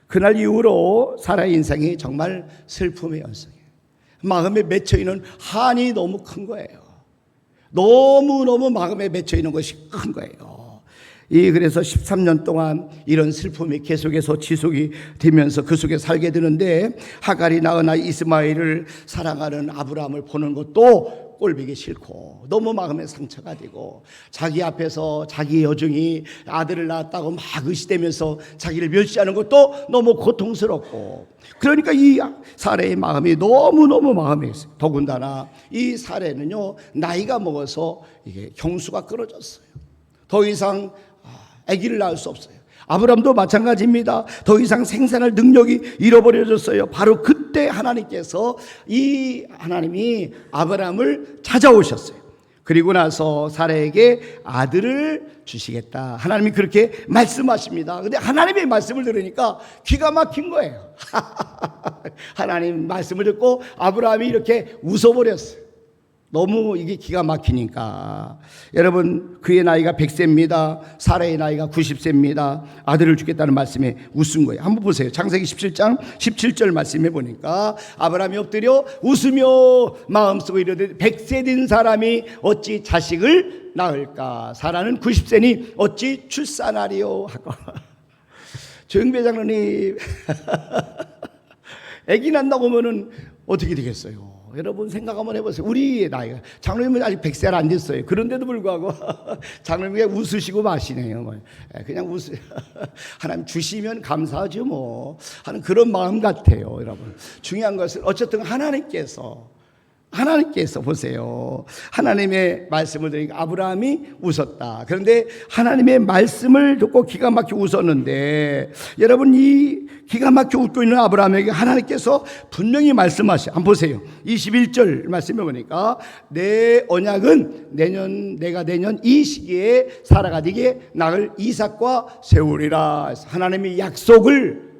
그날 이후로 사라의 인생이 정말 슬픔의 연속이에요. 마음에 맺혀있는 한이 너무 큰 거예요. 너무너무 마음에 맺혀있는 것이 큰 거예요. 그래서 13년 동안 이런 슬픔이 계속해서 지속이 되면서 그 속에 살게 되는데, 하갈이 낳은 아이 이스마엘을 사랑하는 아브라함을 보는 것도 꼴보기 싫고 너무 마음에 상처가 되고, 자기 앞에서 자기 여종이 아들을 낳았다고 막 의시되면서 자기를 멸시하는 것도 너무 고통스럽고, 그러니까 이 사레의 마음이 너무너무 마음에 있어요. 더군다나 이 사레는요, 나이가 먹어서 이게 경수가 끊어졌어요. 더 이상 아기를 낳을 수 없어요. 아브라함도 마찬가지입니다. 더 이상 생산할 능력이 잃어버려졌어요. 바로 그때 하나님께서, 이 하나님이 아브라함을 찾아오셨어요. 그리고 나서 사라에게 아들을 주시겠다, 하나님이 그렇게 말씀하십니다. 근데 하나님의 말씀을 들으니까 기가 막힌 거예요. 하나님 말씀을 듣고 아브라함이 이렇게 웃어버렸어요. 너무 이게 기가 막히니까. 여러분, 그의 나이가 100세입니다. 사라의 나이가 90세입니다. 아들을 주겠다는 말씀에 웃은 거예요. 한번 보세요. 창세기 17장 17절 말씀해 보니까 아브라함이 엎드려 웃으며 마음속에 이르되 100세 된 사람이 어찌 자식을 낳을까? 사라는 90세니 어찌 출산하리요? 하고. 조영배 장로님, 아기 난다고 하면은 어떻게 되겠어요? 여러분 생각 한번 해보세요. 우리의 나이가, 장로님은 아직 100세를 안 됐어요. 그런데도 불구하고 장로님이 웃으시고 마시네요. 그냥 하나님 주시면 감사하죠 뭐 하는 그런 마음 같아요. 여러분, 중요한 것은 어쨌든 하나님께서 보세요. 하나님의 말씀을 들으니까 아브라함이 웃었다. 그런데 하나님의 말씀을 듣고 기가 막히게 웃었는데, 여러분, 이 기가 막히게 웃고 있는 아브라함에게 하나님께서 분명히 말씀하셔. 한번 보세요. 21절 말씀해 보니까 내 언약은 내가 내년 이 시기에 사라가 네게 낳을 이삭과 세우리라. 하나님의 약속을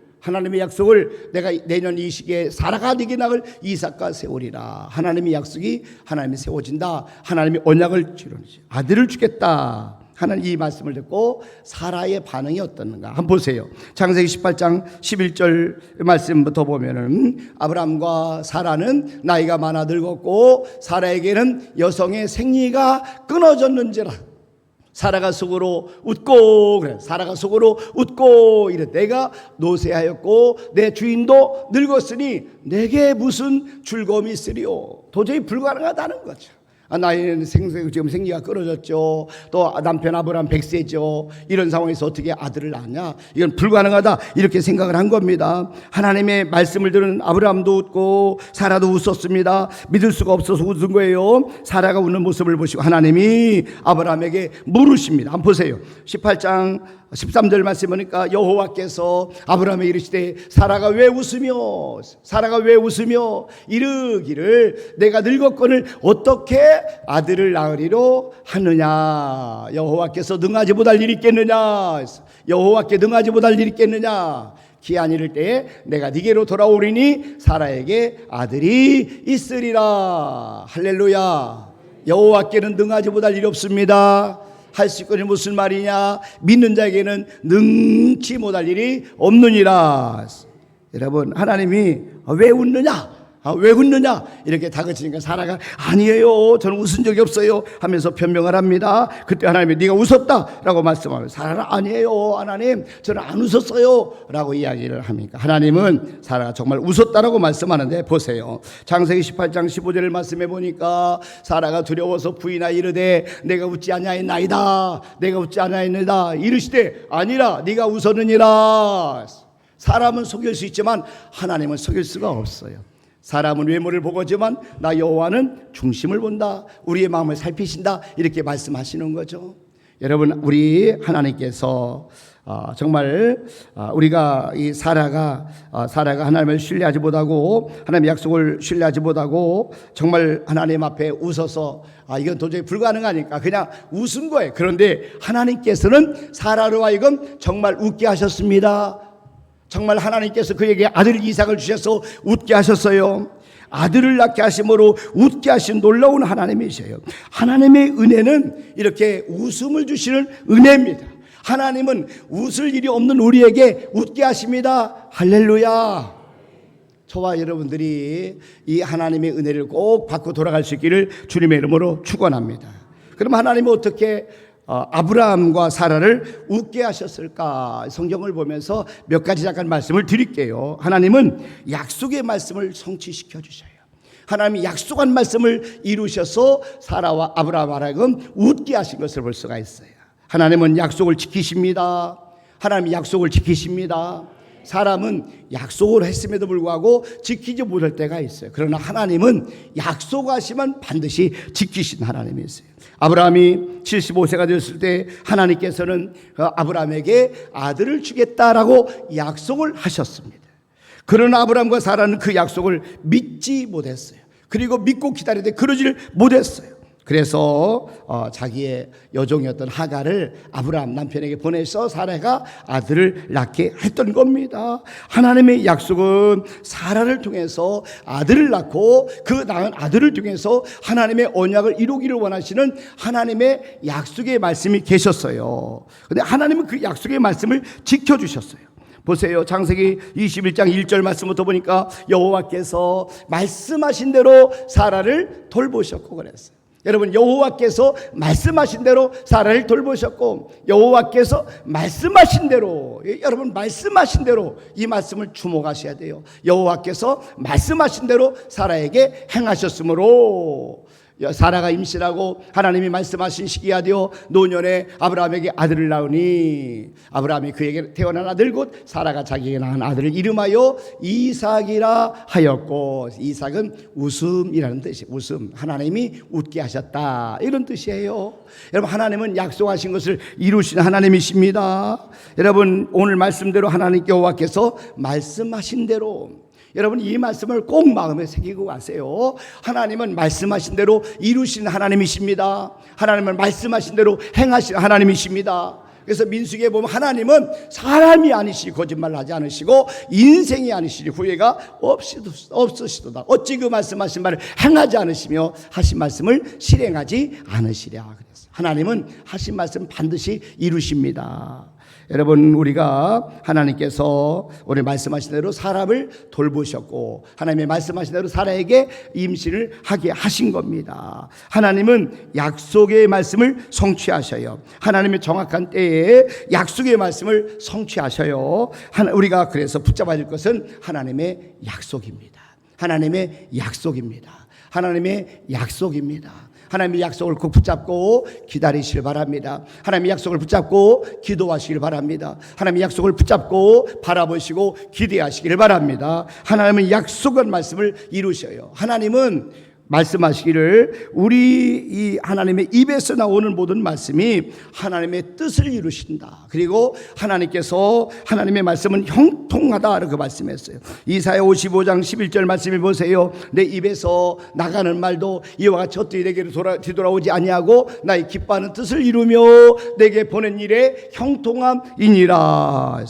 내가 내년 이 시기에 사라가 네게 낳을 이삭과 세우리라. 하나님의 약속이 하나님이 세워진다. 하나님이 언약을 지르는 아들을 주겠다 하는 이 말씀을 듣고 사라의 반응이 어떻는가 한번 보세요. 창세기 18장 11절 말씀부터 보면은 아브람과 사라는 나이가 많아 늙었고 사라에게는 여성의 생리가 끊어졌는지라. 사라가 속으로 웃고 이래 내가 노쇠하였고 내 주인도 늙었으니 내게 무슨 즐거움이 있으리요. 도저히 불가능하다는 거죠. 나이는 지금 생리가 끊어졌죠. 또 남편 아브라함 100세죠. 이런 상황에서 어떻게 아들을 낳냐, 이건 불가능하다, 이렇게 생각을 한 겁니다. 하나님의 말씀을 들은 아브라함도 웃고 사라도 웃었습니다. 믿을 수가 없어서 웃은 거예요. 사라가 웃는 모습을 보시고 하나님이 아브라함에게 물으십니다. 한번 보세요. 18장 13절 말씀 보니까 여호와께서 아브라함에 이르시되 사라가 왜 웃으며 이르기를 내가 늙었거늘 어떻게 아들을 낳으리로 하느냐. 여호와께서 능하지 못할 일이 있겠느냐. 여호와께 능하지 못할 일이 있겠느냐. 기한이 이를 때에 내가 네게로 돌아오리니 사라에게 아들이 있으리라. 할렐루야. 여호와께는 능하지 못할 일이 없습니다. 할 수 있거니 무슨 말이냐. 믿는 자에게는 능치 못할 일이 없느니라. 여러분, 하나님이 왜 웃느냐? 왜 웃느냐? 이렇게 다그치니까 사라가 아니에요, 저는 웃은 적이 없어요 하면서 변명을 합니다. 그때 하나님이 네가 웃었다라고 말씀하면 사라는 아니에요, 하나님 저는 안 웃었어요 라고 이야기를 합니까? 하나님은 사라가 정말 웃었다라고 말씀하는데, 보세요. 창세기 18장 15절을 말씀해 보니까 사라가 두려워서 부인하여 이르되 내가 웃지 아니하였나이다, 내가 웃지 아니하였나이다 이르시되 아니라 네가 웃었느니라. 사람은 속일 수 있지만 하나님은 속일 수가 없어요. 사람은 외모를 보고지만 나 여호와는 중심을 본다, 우리의 마음을 살피신다, 이렇게 말씀하시는 거죠. 여러분, 우리 하나님께서 정말 우리가 이 사라가 하나님을 신뢰하지 못하고 하나님의 약속을 신뢰하지 못하고 정말 하나님 앞에 웃어서 이건 도저히 불가능하니까 그냥 웃은 거예요. 그런데 하나님께서는 사라로 하여금 정말 웃게 하셨습니다. 정말 하나님께서 그에게 아들 이삭을 주셔서 웃게 하셨어요. 아들을 낳게 하심으로 웃게 하신 놀라운 하나님이세요. 하나님의 은혜는 이렇게 웃음을 주시는 은혜입니다. 하나님은 웃을 일이 없는 우리에게 웃게 하십니다. 할렐루야. 저와 여러분들이 이 하나님의 은혜를 꼭 받고 돌아갈 수 있기를 주님의 이름으로 축원합니다. 그럼 하나님은 어떻게 아브라함과 사라를 웃게 하셨을까? 성경을 보면서 몇 가지 잠깐 말씀을 드릴게요. 하나님은 약속의 말씀을 성취시켜 주셔요. 하나님이 약속한 말씀을 이루셔서 사라와 아브라함을 하여금 웃게 하신 것을 볼 수가 있어요. 하나님은 약속을 지키십니다. 하나님이 약속을 지키십니다. 사람은 약속을 했음에도 불구하고 지키지 못할 때가 있어요. 그러나 하나님은 약속하시면 반드시 지키신 하나님이세요. 아브라함이 75세가 되었을 때 하나님께서는 아브라함에게 아들을 주겠다라고 약속을 하셨습니다. 그러나 아브라함과 사라는 그 약속을 믿지 못했어요. 그리고 믿고 기다리되 그러지를 못했어요. 그래서 자기의 여종이었던 하갈을 아브라함 남편에게 보내서 사라가 아들을 낳게 했던 겁니다. 하나님의 약속은 사라를 통해서 아들을 낳고 그 낳은 아들을 통해서 하나님의 언약을 이루기를 원하시는 하나님의 약속의 말씀이 계셨어요. 그런데 하나님은 그 약속의 말씀을 지켜주셨어요. 보세요. 창세기 21장 1절 말씀부터 보니까 여호와께서 말씀하신 대로 사라를 돌보셨고 그랬어요. 여러분, 여호와께서 말씀하신 대로 사라를 돌보셨고, 여호와께서 말씀하신 대로, 여러분 말씀하신 대로 이 말씀을 주목하셔야 돼요. 여호와께서 말씀하신 대로 사라에게 행하셨으므로 사라가 임신하고 하나님이 말씀하신 시기가 되어 노년에 아브라함에게 아들을 낳으니 아브라함이 그에게 태어난 아들 곧 사라가 자기에게 낳은 아들을 이름하여 이삭이라 하였고, 이삭은 웃음이라는 뜻이에요. 웃음, 하나님이 웃게 하셨다 이런 뜻이에요. 여러분, 하나님은 약속하신 것을 이루시는 하나님이십니다. 여러분, 오늘 말씀대로 하나님 여호와께서 말씀하신 대로, 여러분 이 말씀을 꼭 마음에 새기고 가세요. 하나님은 말씀하신 대로 이루시는 하나님이십니다. 하나님은 말씀하신 대로 행하시는 하나님이십니다. 그래서 민수기에 보면 하나님은 사람이 아니시고 거짓말하지 않으시고 인생이 아니시니 후회가 없으시도다. 어찌 그 말씀하신 말을 행하지 않으시며 하신 말씀을 실행하지 않으시랴. 그래서 하나님은 하신 말씀 반드시 이루십니다. 여러분, 우리가 하나님께서 오늘 말씀하신 대로 사람을 돌보셨고 하나님의 말씀하신 대로 사라에게 임신을 하게 하신 겁니다. 하나님은 약속의 말씀을 성취하셔요. 하나님의 정확한 때에 약속의 말씀을 성취하셔요. 우리가 그래서 붙잡아야 될 것은 하나님의 약속입니다. 하나님의 약속입니다. 하나님의 약속입니다. 하나님의 약속을 꼭 붙잡고 기다리시길 바랍니다. 하나님의 약속을 붙잡고 기도하시길 바랍니다. 하나님의 약속을 붙잡고 바라보시고 기대하시길 바랍니다. 하나님은 약속한 말씀을 이루셔요. 하나님은 말씀하시기를 우리 이 하나님의 입에서 나오는 모든 말씀이 하나님의 뜻을 이루신다. 그리고 하나님께서 하나님의 말씀은 형통하다 이렇게 말씀했어요. 이사야 55장 11절 말씀해 보세요. 내 입에서 나가는 말도 이와 같이 헛되이 내게로 뒤돌아오지 아니하고 나의 기뻐하는 뜻을 이루며 내게 보낸 일에 형통함이니라.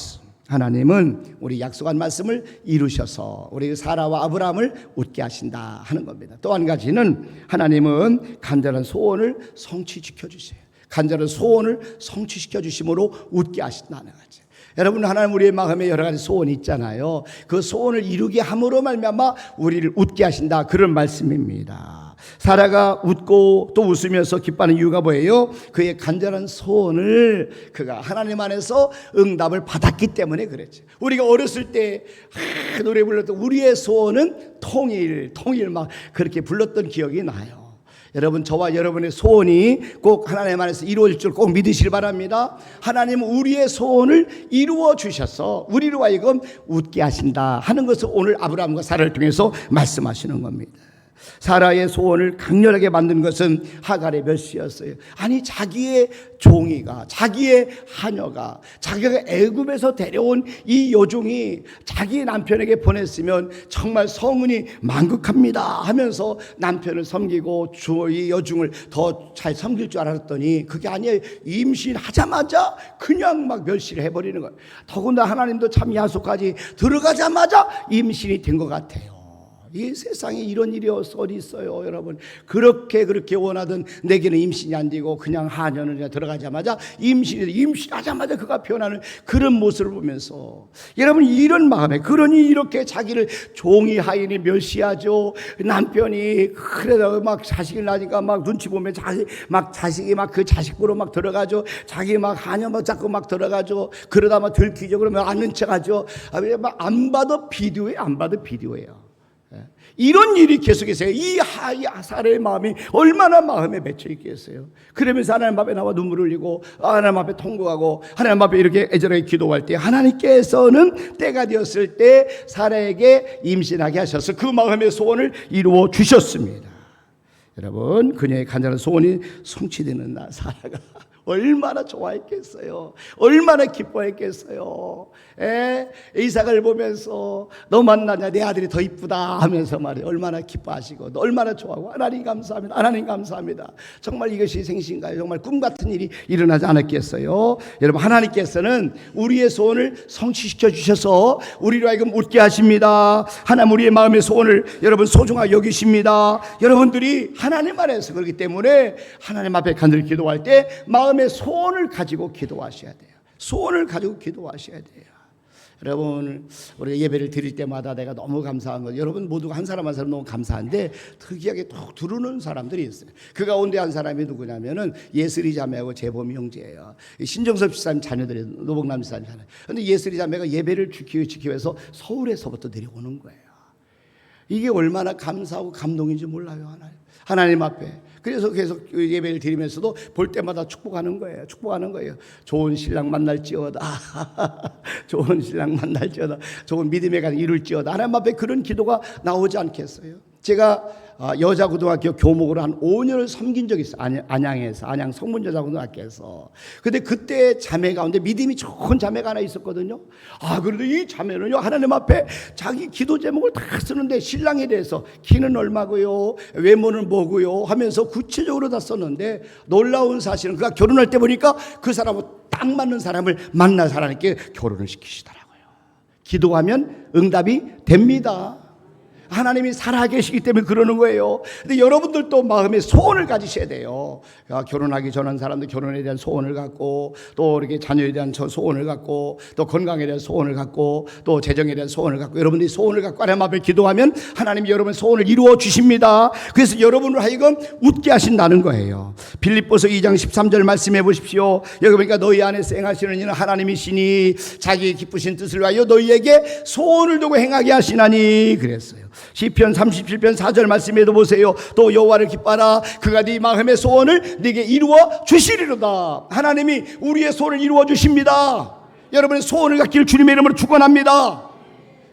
하나님은 우리 약속한 말씀을 이루셔서 우리 사라와 아브라함을 웃게 하신다 하는 겁니다. 또 한 가지는 하나님은 간절한 소원을 성취시켜 주세요. 간절한 소원을 성취시켜 주심으로 웃게 하신다는 거죠. 여러분, 하나님 우리의 마음에 여러 가지 소원이 있잖아요. 그 소원을 이루게 함으로 말미암아 우리를 웃게 하신다, 그런 말씀입니다. 사라가 웃고 또 웃으면서 기뻐하는 이유가 뭐예요? 그의 간절한 소원을 그가 하나님 안에서 응답을 받았기 때문에 그랬죠. 우리가 어렸을 때 노래 불렀던 우리의 소원은 통일 막 그렇게 불렀던 기억이 나요. 여러분, 저와 여러분의 소원이 꼭 하나님 안에서 이루어질 줄 꼭 믿으시길 바랍니다. 하나님은 우리의 소원을 이루어 주셔서 우리로 하여금 웃게 하신다 하는 것을 오늘 아브라함과 사라를 통해서 말씀하시는 겁니다. 사라의 소원을 강렬하게 만든 것은 하갈의 멸시였어요. 아니, 자기의 종이가, 자기의 하녀가, 자기가 애굽에서 데려온 이 여종이 자기 남편에게 보냈으면 정말 성은이 만극합니다 하면서 남편을 섬기고 이 여종을 더 잘 섬길 줄 알았더니 그게 아니에요. 임신하자마자 그냥 막 멸시를 해버리는 거예요. 더군다나 하나님도 참 야속까지 들어가자마자 임신이 된 것 같아요. 이 세상에 이런 일이 어디 있어요, 여러분. 그렇게 원하던 내게는 임신이 안 되고 그냥 하녀는 그냥 들어가자마자 임신하자마자 그가 변하는 그런 모습을 보면서 여러분, 이런 마음에, 그러니 이렇게 자기를 종이 하인이 멸시하죠. 남편이 그래서 막 자식을 낳으니까 막 눈치 보면 자식이 막 그 자식부로 막 들어가죠. 자기 막 하녀 막 자꾸 막 들어가죠. 그러다 막 들키죠. 그러면 아는 척하죠. 안 봐도 비디오예요. 이런 일이 계속해서 이 사라의 마음이 얼마나 마음에 맺혀 있겠어요. 그러면서 하나님 앞에 나와 눈물을 흘리고 하나님 앞에 통곡하고 하나님 앞에 이렇게 애절하게 기도할 때 하나님께서는 때가 되었을 때 사라에게 임신하게 하셔서 그 마음의 소원을 이루어 주셨습니다. 여러분, 그녀의 간절한 소원이 성취되는 날 사라가 얼마나 좋아했겠어요. 얼마나 기뻐했겠어요. 이삭을 보면서 너 만나냐, 내 아들이 더 이쁘다 하면서 말이에요. 얼마나 기뻐하시고 얼마나 좋아하고 하나님 감사합니다, 하나님 감사합니다. 정말 이것이 생신가요? 정말 꿈같은 일이 일어나지 않았겠어요? 여러분, 하나님께서는 우리의 소원을 성취시켜 주셔서 우리로 하여금 웃게 하십니다. 하나님 우리의 마음의 소원을 여러분 소중하게 여기십니다. 여러분들이 하나님 안에서 그렇기 때문에 하나님 앞에 간절히 기도할 때 마음의 소원을 가지고 기도하셔야 돼요. 소원을 가지고 기도하셔야 돼요. 여러분, 우리가 예배를 드릴 때마다 내가 너무 감사한 건, 여러분 모두가 한 사람 한 사람 너무 감사한데 특이하게 또 두루는 사람들이 있어요. 그 가운데 한 사람이 누구냐면은 예슬이 자매하고 재범이 형제예요. 신정섭 집사님 자녀들이, 노복남 집사님 자녀. 그런데 예슬이 자매가 예배를 지키기 위해서 서울에서부터 내려오는 거예요. 이게 얼마나 감사하고 감동인지 몰라요, 하나님 앞에. 그래서 계속 예배를 드리면서도 볼 때마다 축복하는 거예요. 좋은 신랑 만날지어다. 좋은 신랑 만날지어다. 좋은 믿음의 가정 이룰지어다. 하나님 앞에 그런 기도가 나오지 않겠어요? 제가 여자고등학교 교목으로 한 5년을 섬긴 적이 있어요. 안양에서, 안양 성문여자고등학교에서. 근데 그때 자매 가운데 믿음이 좋은 자매가 하나 있었거든요. 그런데 이 자매는요, 하나님 앞에 자기 기도 제목을 다 쓰는데 신랑에 대해서 키는 얼마고요, 외모는 뭐고요 하면서 구체적으로 다 썼는데, 놀라운 사실은 그가 결혼할 때 보니까 그 사람하고 딱 맞는 사람을 만나서 하나님께 결혼을 시키시더라고요. 기도하면 응답이 됩니다. 하나님이 살아계시기 때문에 그러는 거예요. 근데 여러분들도 마음의 소원을 가지셔야 돼요. 결혼하기 전한 사람들 결혼에 대한 소원을 갖고, 또 이렇게 자녀에 대한 소원을 갖고, 또 건강에 대한 소원을 갖고, 또 재정에 대한 소원을 갖고, 여러분들이 소원을 갖고 하나님 앞에 기도하면 하나님이 여러분의 소원을 이루어 주십니다. 그래서 여러분을 하여금 웃게 하신다는 거예요. 빌립보서 2장 13절 말씀해 보십시오. 여기 보니까 너희 안에서 행하시는 이는 하나님이시니 자기의 기쁘신 뜻을 위하여 너희에게 소원을 두고 행하게 하시나니 그랬어요. 시편 37편 4절 말씀에도 보세요. 또 여호와를 기뻐하라. 그가 네 마음의 소원을 네게 이루어 주시리로다. 하나님이 우리의 소원을 이루어 주십니다. 여러분의 소원을 갖기를 주님의 이름으로 축원합니다.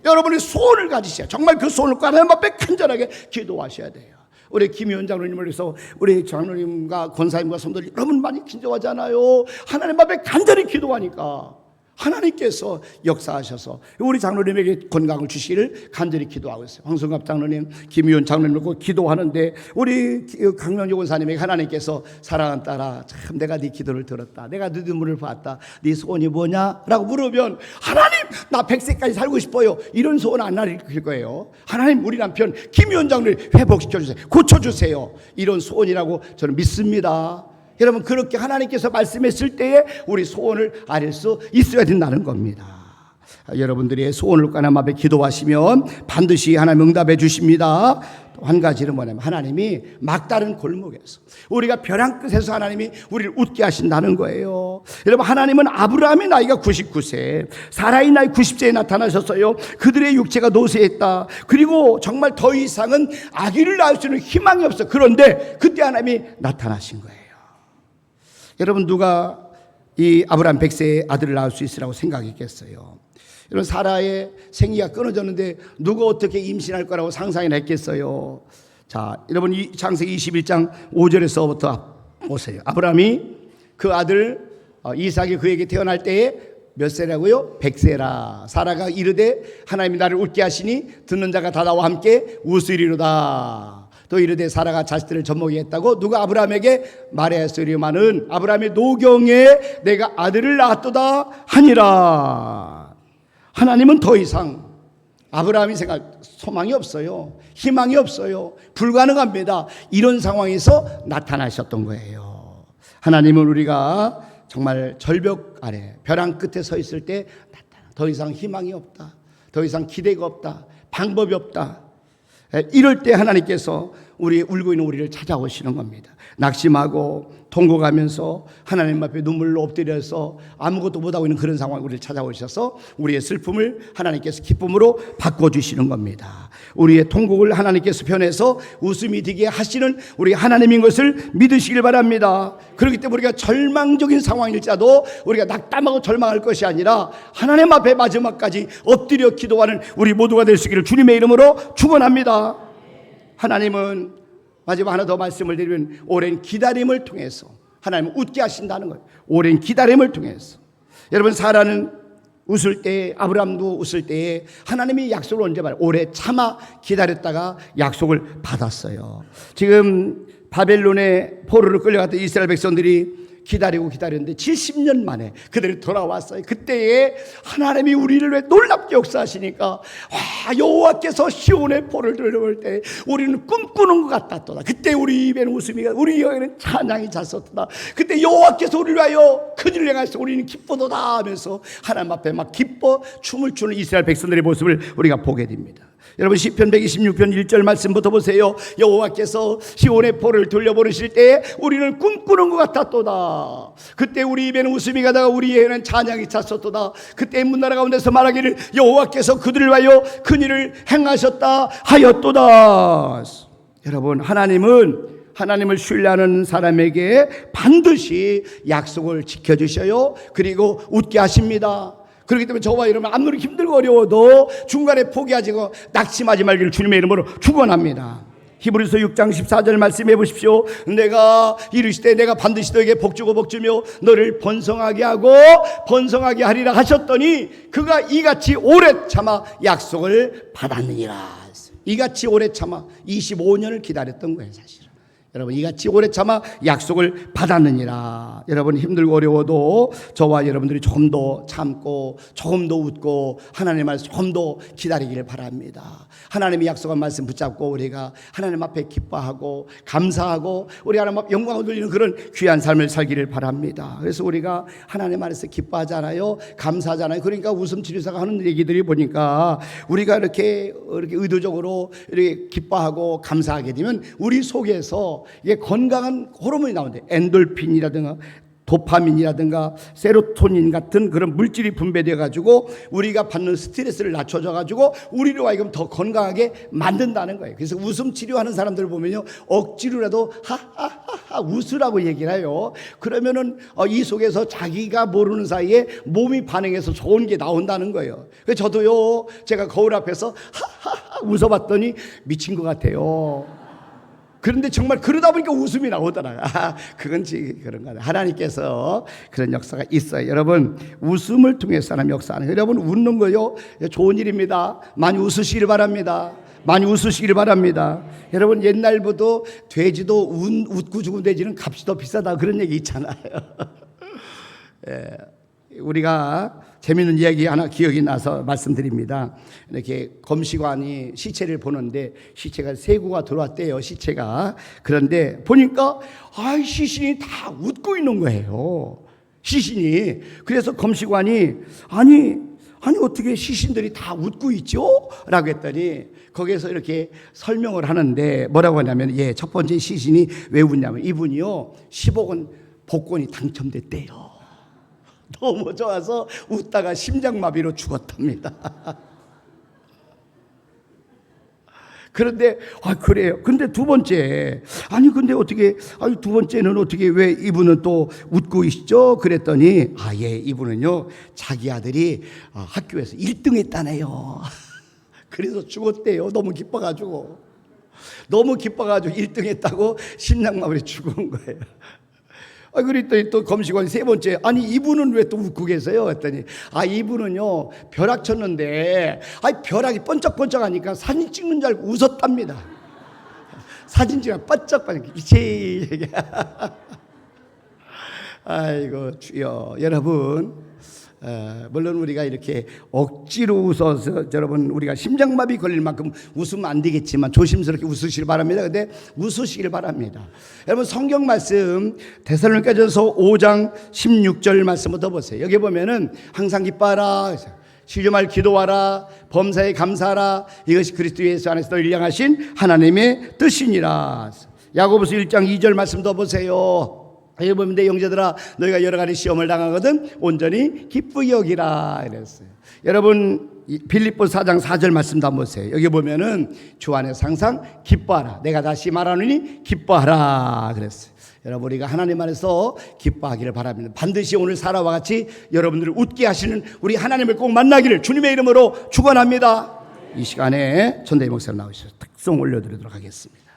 여러분의 소원을 가지셔야, 정말 그 소원을 하나님 앞에 간절하게 기도하셔야 돼요. 우리 김희원 장로님을 위해서 우리 장로님과 권사님과 성도들 여러분 많이 기도하잖아요. 하나님 앞에 간절히 기도하니까 하나님께서 역사하셔서 우리 장로님에게 건강을 주시기를 간절히 기도하고 있어요. 황성갑 장로님, 김희원 장로님을 기도하는데 우리 강명조 권사님에게 하나님께서 사랑하는 딸아, 참 내가 네 기도를 들었다. 내가 네 눈물을 봤다. 네 소원이 뭐냐? 라고 물으면 하나님 나 100세까지 살고 싶어요. 이런 소원 안 하실 거예요. 하나님 우리 남편 김희원 장로님 회복시켜주세요. 고쳐주세요. 이런 소원이라고 저는 믿습니다. 여러분 그렇게 하나님께서 말씀했을 때에 우리 소원을 아릴 수 있어야 된다는 겁니다. 여러분들의 소원을 하나님 앞에 기도하시면 반드시 하나님 응답해 주십니다. 또 한 가지는 뭐냐면 하나님이 막다른 골목에서 우리가 벼랑 끝에서 하나님이 우리를 웃게 하신다는 거예요. 여러분 하나님은 아브라함의 나이가 99세, 사라의 나이 90세에 나타나셨어요. 그들의 육체가 노쇠했다. 그리고 정말 더 이상은 아기를 낳을 수 있는 희망이 없어. 그런데 그때 하나님이 나타나신 거예요. 여러분 누가 이 아브라함 100세의 아들을 낳을 수 있으라고 생각했겠어요? 여러분 사라의 생기가 끊어졌는데 누가 어떻게 임신할 거라고 상상이나 했겠어요? 자, 여러분 이 창세기 21장 5절에서부터 보세요. 아브라함이 그 아들 이삭이 그에게 태어날 때에 몇 세라고요? 100세라. 사라가 이르되 하나님이 나를 웃게 하시니 듣는 자가 다 나와 함께 웃으리로다. 또 이르되 사라가 자식들을 젖먹이 했다고 누가 아브라함에게 말하였으리마는 아브라함의 노경에 내가 아들을 낳았도다 하니라. 하나님은 더 이상 아브라함이 생각 소망이 없어요. 희망이 없어요. 불가능합니다. 이런 상황에서 나타나셨던 거예요. 하나님은 우리가 정말 절벽 아래 벼랑 끝에 서 있을 때 나타나. 더 이상 희망이 없다. 더 이상 기대가 없다. 방법이 없다. 이럴 때 하나님께서 우리 울고 있는 우리를 찾아오시는 겁니다. 낙심하고 통곡하면서 하나님 앞에 눈물로 엎드려서 아무것도 못하고 있는 그런 상황에 우리를 찾아오셔서 우리의 슬픔을 하나님께서 기쁨으로 바꿔주시는 겁니다. 우리의 통곡을 하나님께서 변해서 웃음이 되게 하시는 우리 하나님인 것을 믿으시길 바랍니다. 그렇기 때문에 우리가 절망적인 상황일지라도 우리가 낙담하고 절망할 것이 아니라 하나님 앞에 마지막까지 엎드려 기도하는 우리 모두가 될 수 있기를 주님의 이름으로 축원합니다. 하나님은 마지막 하나 더 말씀을 드리면 오랜 기다림을 통해서 하나님은 웃게 하신다는 거예요. 오랜 기다림을 통해서. 여러분 사라는 웃을 때 아브라함도 웃을 때에 하나님이 약속을 언제 받아요? 오래 참아 기다렸다가 약속을 받았어요. 지금 바벨론의 포로로 끌려갔던 이스라엘 백성들이 기다렸는데 70년 만에 그들이 돌아왔어요. 그때에 하나님이 우리를 왜 놀랍게 역사하시니까 와 여호와께서 시온의 포를 들려올 때 우리는 꿈꾸는 것 같았도다. 그때 우리 입에는 웃음이가 우리 여에는 찬양이 잤었도다. 그때 여호와께서 우리를 위하여 큰일을 행하셔서 우리는 기쁘도다 하면서 하나님 앞에 막 기뻐 춤을 추는 이스라엘 백성들의 모습을 우리가 보게 됩니다. 여러분 시편 126편 1절 말씀부터 보세요. 여호와께서 시온의 포를 돌려보내실 때 우리는 꿈꾸는 것 같았도다. 그때 우리 입에는 웃음이 가다가 우리 에는 찬양이 찼었도다. 그때 문나라 가운데서 말하기를 여호와께서 그들을 위하여 큰일을 행하셨다 하였도다. 여러분 하나님을 신뢰하는 사람에게 반드시 약속을 지켜주셔요. 그리고 웃게 하십니다. 그렇기 때문에 저와 여러분 아무리 힘들고 어려워도 중간에 포기하지고 낙심하지 말기를 주님의 이름으로 축원합니다. 히브리서 6장 14절 말씀해 보십시오. 내가 이르시되 내가 반드시 너에게 복주고 복주며 너를 번성하게 하고 번성하게 하리라 하셨더니 그가 이같이 오래 참아 약속을 받았느니라. 이같이 오래 참아 25년을 기다렸던 거예요 사실은. 여러분 이같이 오래 참아 약속을 받았느니라. 여러분 힘들고 어려워도 저와 여러분들이 조금 더 참고 조금 더 웃고 하나님의 말씀 조금 더 기다리기를 바랍니다. 하나님이 약속한 말씀 붙잡고 우리가 하나님 앞에 기뻐하고 감사하고 우리 하나님 앞에 영광을 돌리는 그런 귀한 삶을 살기를 바랍니다. 그래서 우리가 하나님 안에서 기뻐하잖아요. 감사하잖아요. 그러니까 웃음치료사가 하는 얘기들이 보니까 우리가 이렇게 의도적으로 이렇게 기뻐하고 감사하게 되면 우리 속에서 이게 건강한 호르몬이 나오는데 엔돌핀이라든가 도파민이라든가 세로토닌 같은 그런 물질이 분배되어 가지고 우리가 받는 스트레스를 낮춰줘 가지고 우리로 하여금 더 건강하게 만든다는 거예요. 그래서 웃음 치료하는 사람들을 보면요 억지로라도 하하하하 웃으라고 얘기를 해요. 그러면은 이 속에서 자기가 모르는 사이에 몸이 반응해서 좋은 게 나온다는 거예요. 그래서 저도요 제가 거울 앞에서 하하하 웃어봤더니 미친 것 같아요. 그런데 정말 그러다 보니까 웃음이 나오더라고요. 그건 그런 거예요. 하나님께서 그런 역사가 있어요. 여러분, 웃음을 통해서 하나님 역사하는 거예요. 여러분, 웃는 거요 좋은 일입니다. 많이 웃으시길 바랍니다. 많이 웃으시길 바랍니다. 여러분, 옛날부터 돼지도 웃고 죽은 돼지는 값이 더 비싸다 그런 얘기 있잖아요. 예, 우리가 재미있는 이야기 하나 기억이 나서 말씀드립니다. 이렇게 검시관이 시체를 보는데 시체가 세 구가 들어왔대요. 시체가. 그런데 보니까 시신이 다 웃고 있는 거예요. 시신이. 그래서 검시관이 아니 어떻게 시신들이 다 웃고 있죠? 라고 했더니 거기에서 이렇게 설명을 하는데 뭐라고 하냐면 첫 번째 시신이 왜 웃냐면 이분이요 10억 원 복권이 당첨됐대요. 너무 좋아서 웃다가 심장마비로 죽었답니다. 그런데 그래요. 근데 두 번째 근데 어떻게 두 번째는 어떻게 왜 이분은 또 웃고 있죠? 그랬더니 이분은요 자기 아들이 학교에서 1등 했다네요. 그래서 죽었대요. 너무 기뻐가지고 1등 했다고 심장마비로 죽은 거예요. 그랬더니 또 검시관이 세 번째 이분은 왜 또 웃고 계세요? 했더니 이분은요 벼락 쳤는데 벼락이 번쩍번쩍하니까 사진 찍는 줄 알고 웃었답니다. 사진 찍으면 번쩍번쩍 아이고 주여. 여러분, 물론 우리가 이렇게 억지로 웃어서 여러분 우리가 심장마비 걸릴 만큼 웃으면 안 되겠지만 조심스럽게 웃으시길 바랍니다. 근데 웃으시길 바랍니다. 여러분, 성경 말씀 데살로니가전서 5장 16절 말씀부터 보세요. 여기 보면은 항상 기뻐하라, 시주말 기도하라, 범사에 감사하라, 이것이 그리스도 예수 안에서 너희를 향하신 하나님의 뜻이니라. 야고보서 1장 2절 말씀도 보세요. 여기 보면 내 형제들아 너희가 여러 가지 시험을 당하거든 온전히 기쁘게 여기라 이랬어요. 여러분, 빌립보서 4장 4절 말씀도 한번 보세요. 여기 보면은 주 안에서 항상 기뻐하라. 내가 다시 말하노니 기뻐하라 그랬어요. 여러분, 우리가 하나님 안에서 기뻐하기를 바랍니다. 반드시 오늘 사라와 같이 여러분들을 웃게 하시는 우리 하나님을 꼭 만나기를 주님의 이름으로 축원합니다. 이 시간에 전대희 목사님 나오셔서 특송 올려드리도록 하겠습니다.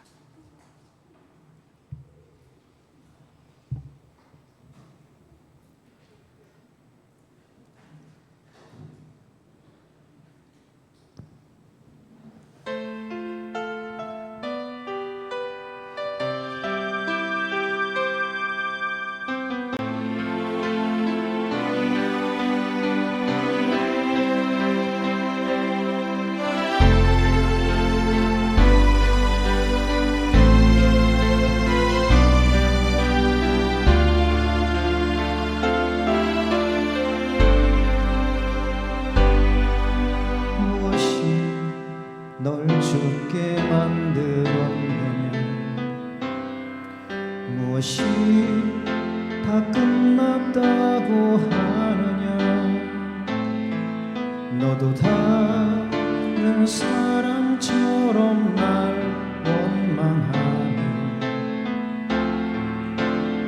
널 죽게 만들었느냐. 무엇이 다 끝났다고 하느냐. 너도 다른 사람처럼 날 원망하며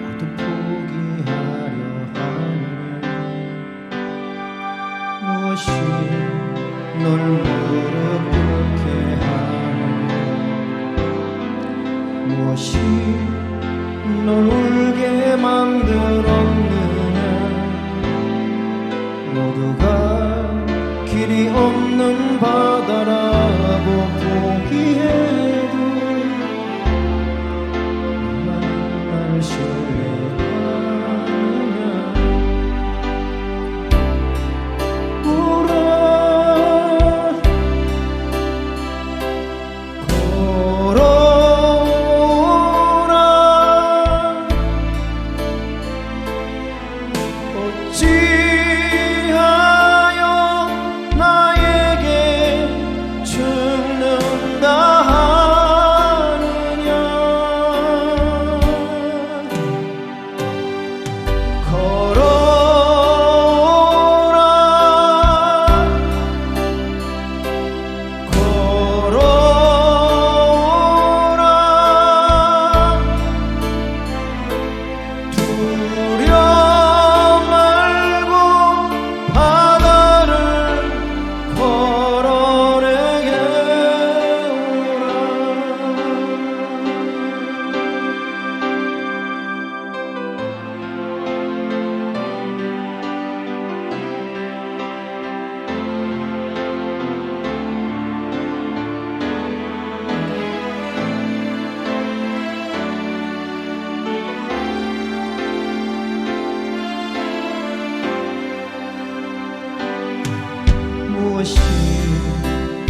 나도 포기하려 하느냐. 무엇이 널 무릎 꿇게 하느냐. 무엇이 널 울게 만들었느냐. 모두가 길이 없는 바다라고 포기해도 나만 날 신뢰하느냐. 어찌하여 나에게 무엇이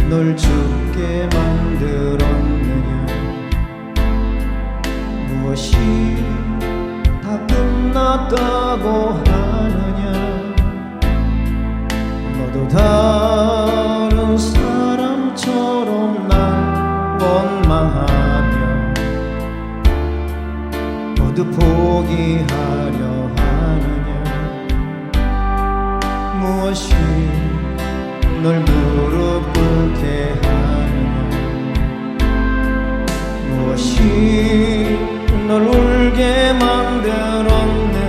널 죽게 만들었느냐 무엇이 다 끝났다고 하느냐 너도 다른 사람처럼 날 원망하며 모두 포기하려 하느냐 무엇이 널 무릎 꿇게 하느냐 무엇이 널 울게 만들었느냐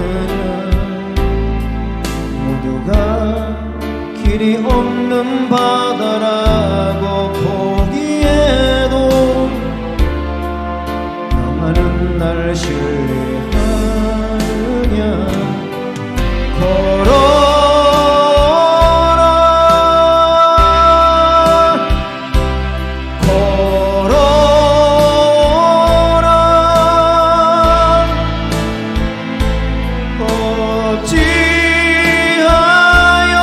모두가 길이 없는 바다라고 보기에도 너만은 날 신뢰하느냐 걸어라 어찌하여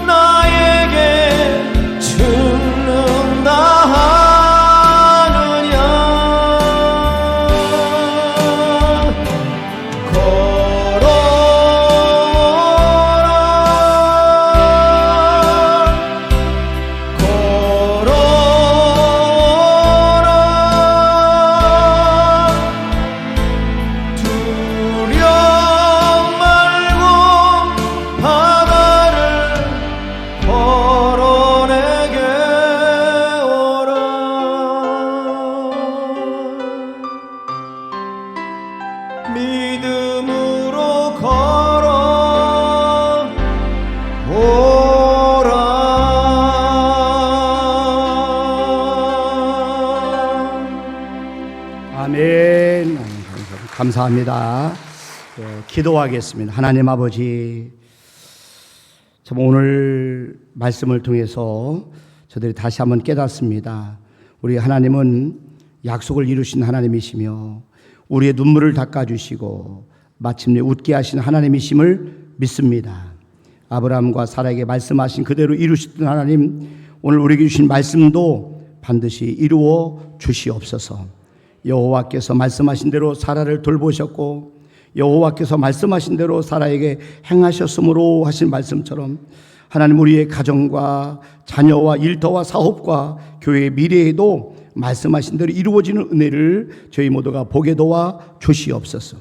나에게 죽는다 하느냐 두려움 말고 바다를 걸어 내게 오라 믿음으로 걸어 오라 아멘. 감사합니다. 기도하겠습니다. 하나님 아버지, 참 오늘 말씀을 통해서 저들이 다시 한번 깨닫습니다. 우리 하나님은 약속을 이루신 하나님이시며 우리의 눈물을 닦아주시고 마침내 웃게 하신 하나님이심을 믿습니다. 아브라함과 사라에게 말씀하신 그대로 이루시던 하나님, 오늘 우리에게 주신 말씀도 반드시 이루어 주시옵소서. 여호와께서 말씀하신 대로 사라를 돌보셨고 여호와께서 말씀하신 대로 사라에게 행하셨으므로 하신 말씀처럼 하나님 우리의 가정과 자녀와 일터와 사업과 교회의 미래에도 말씀하신 대로 이루어지는 은혜를 저희 모두가 보게 도와 주시옵소서.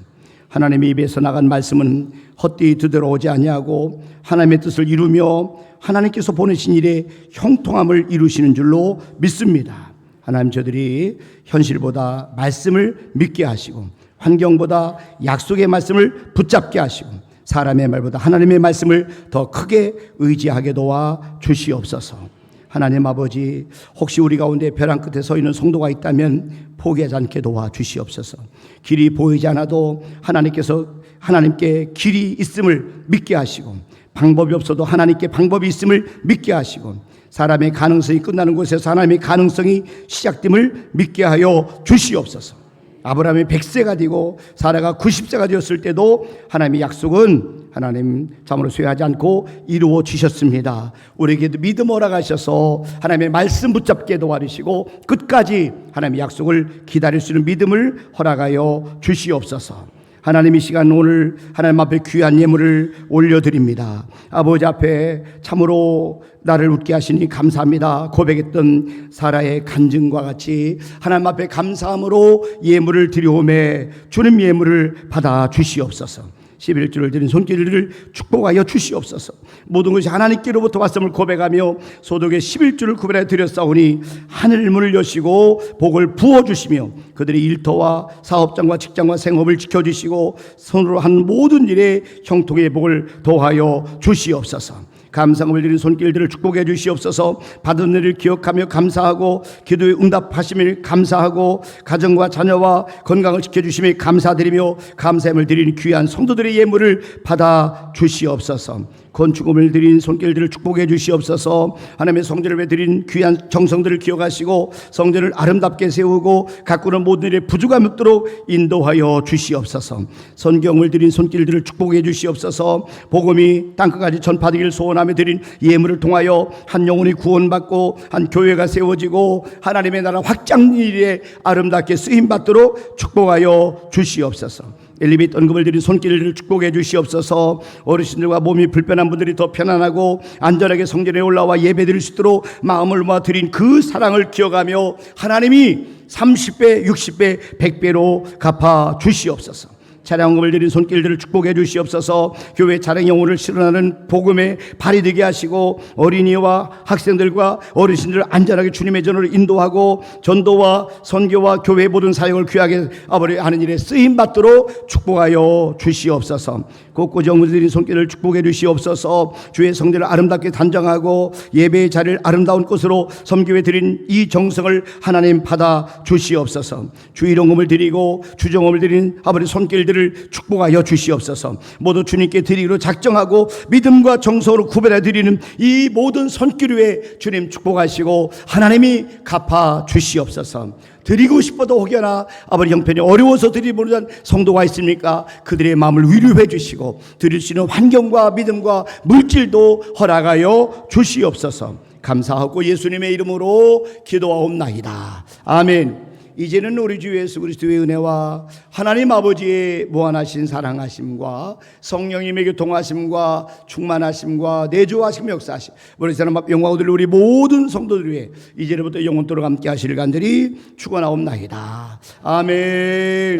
하나님의 입에서 나간 말씀은 헛되이 되돌아오지 아니하고 하나님의 뜻을 이루며 하나님께서 보내신 일에 형통함을 이루시는 줄로 믿습니다. 하나님, 저들이 현실보다 말씀을 믿게 하시고 환경보다 약속의 말씀을 붙잡게 하시고 사람의 말보다 하나님의 말씀을 더 크게 의지하게 도와 주시옵소서. 하나님 아버지, 혹시 우리 가운데 벼랑 끝에 서 있는 성도가 있다면 포기하지 않게 도와 주시옵소서. 길이 보이지 않아도 하나님께 길이 있음을 믿게 하시고 방법이 없어도 하나님께 방법이 있음을 믿게 하시고 사람의 가능성이 끝나는 곳에서 하나님의 가능성이 시작됨을 믿게 하여 주시옵소서. 아브라함이 100세가 되고 사라가 90세가 되었을 때도 하나님의 약속은 하나님 참으로 쇠하지 않고 이루어 주셨습니다. 우리에게도 믿음 허락하셔서 하나님의 말씀 붙잡게 도와주시고 끝까지 하나님의 약속을 기다릴 수 있는 믿음을 허락하여 주시옵소서. 하나님, 이 시간 오늘 하나님 앞에 귀한 예물을 올려드립니다. 아버지 앞에 참으로 나를 웃게 하시니 감사합니다 고백했던 사라의 간증과 같이 하나님 앞에 감사함으로 예물을 드려오매 주님 예물을 받아 주시옵소서. 11주를 드린 손길을 축복하여 주시옵소서. 모든 것이 하나님께로부터 왔음을 고백하며 소득의 11주를 구별해 드렸사오니 하늘 문을 여시고 복을 부어주시며 그들의 일터와 사업장과 직장과 생업을 지켜주시고 손으로 한 모든 일에 형통의 복을 더하여 주시옵소서. 감사함을 드린 손길들을 축복해 주시옵소서. 받은 일을 기억하며 감사하고 기도에 응답하심을 감사하고 가정과 자녀와 건강을 지켜주심에 감사드리며 감사함을 드리는 귀한 성도들의 예물을 받아 주시옵소서. 건축금을 드린 손길들을 축복해 주시옵소서. 하나님의 성전을 위해 드린 귀한 정성들을 기억하시고 성전을 아름답게 세우고 가꾸는 모든 일에 부족함이 없도록 인도하여 주시옵소서. 성경을 드린 손길들을 축복해 주시옵소서. 복음이 땅끝까지 전파되기를 소원하며 드린 예물을 통하여 한 영혼이 구원받고 한 교회가 세워지고 하나님의 나라 확장 일에 아름답게 쓰임받도록 축복하여 주시옵소서. 엘리베이터 언급을 드린 손길을 축복해 주시옵소서. 어르신들과 몸이 불편한 분들이 더 편안하고 안전하게 성전에 올라와 예배드릴 수 있도록 마음을 모아 드린 그 사랑을 기억하며 하나님이 30배, 60배, 100배로 갚아 주시옵소서. 차량금을 드린 손길들을 축복해 주시옵소서. 교회 차량 영혼을 실현하는 복음에 발이 되게 하시고 어린이와 학생들과 어르신들을 안전하게 주님의 전으로 인도하고 전도와 선교와 교회 모든 사역을 귀하게 하는 일에 쓰임받도록 축복하여 주시옵소서. 곳곳에 영혼을 드린 손길을 축복해 주시옵소서. 주의 성전을 아름답게 단장하고 예배의 자리를 아름다운 곳으로 섬기게 드린 이 정성을 하나님 받아 주시옵소서. 주일용금을 드리고 주정금을 드린 아버지 손길들을 축복하여 주시옵소서. 모두 주님께 드리기로 작정하고 믿음과 정성으로 구별해 드리는 이 모든 손길 위에 주님 축복하시고 하나님이 갚아 주시옵소서. 드리고 싶어도 혹여나 아버지 형편이 어려워서 드리지 못한 성도가 있습니까? 그들의 마음을 위로해 주시고 드릴 수 있는 환경과 믿음과 물질도 허락하여 주시옵소서. 감사하고 예수님의 이름으로 기도하옵나이다. 아멘. 이제는 우리 주 예수 그리스도의 은혜와 하나님 아버지의 무한하신 사랑하심과 성령님의 교통하심과 충만하심과 내주하심 역사하심 우리 사람 앞 영광을 우리 모든 성도들 위해 이제부터 영원토록 함께 하시길 간절히 축원하옵나이다. 아멘.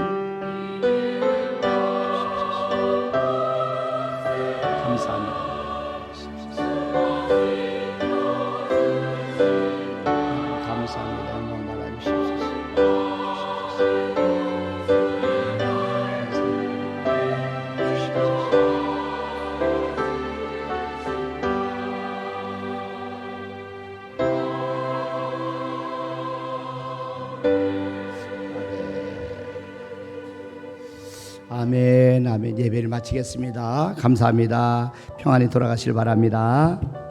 감사합니다. 감사합니다. 영광 받아주십시오. 아멘, 아멘. 예배를 마치겠습니다. 감사합니다. 평안히 돌아가시길 바랍니다.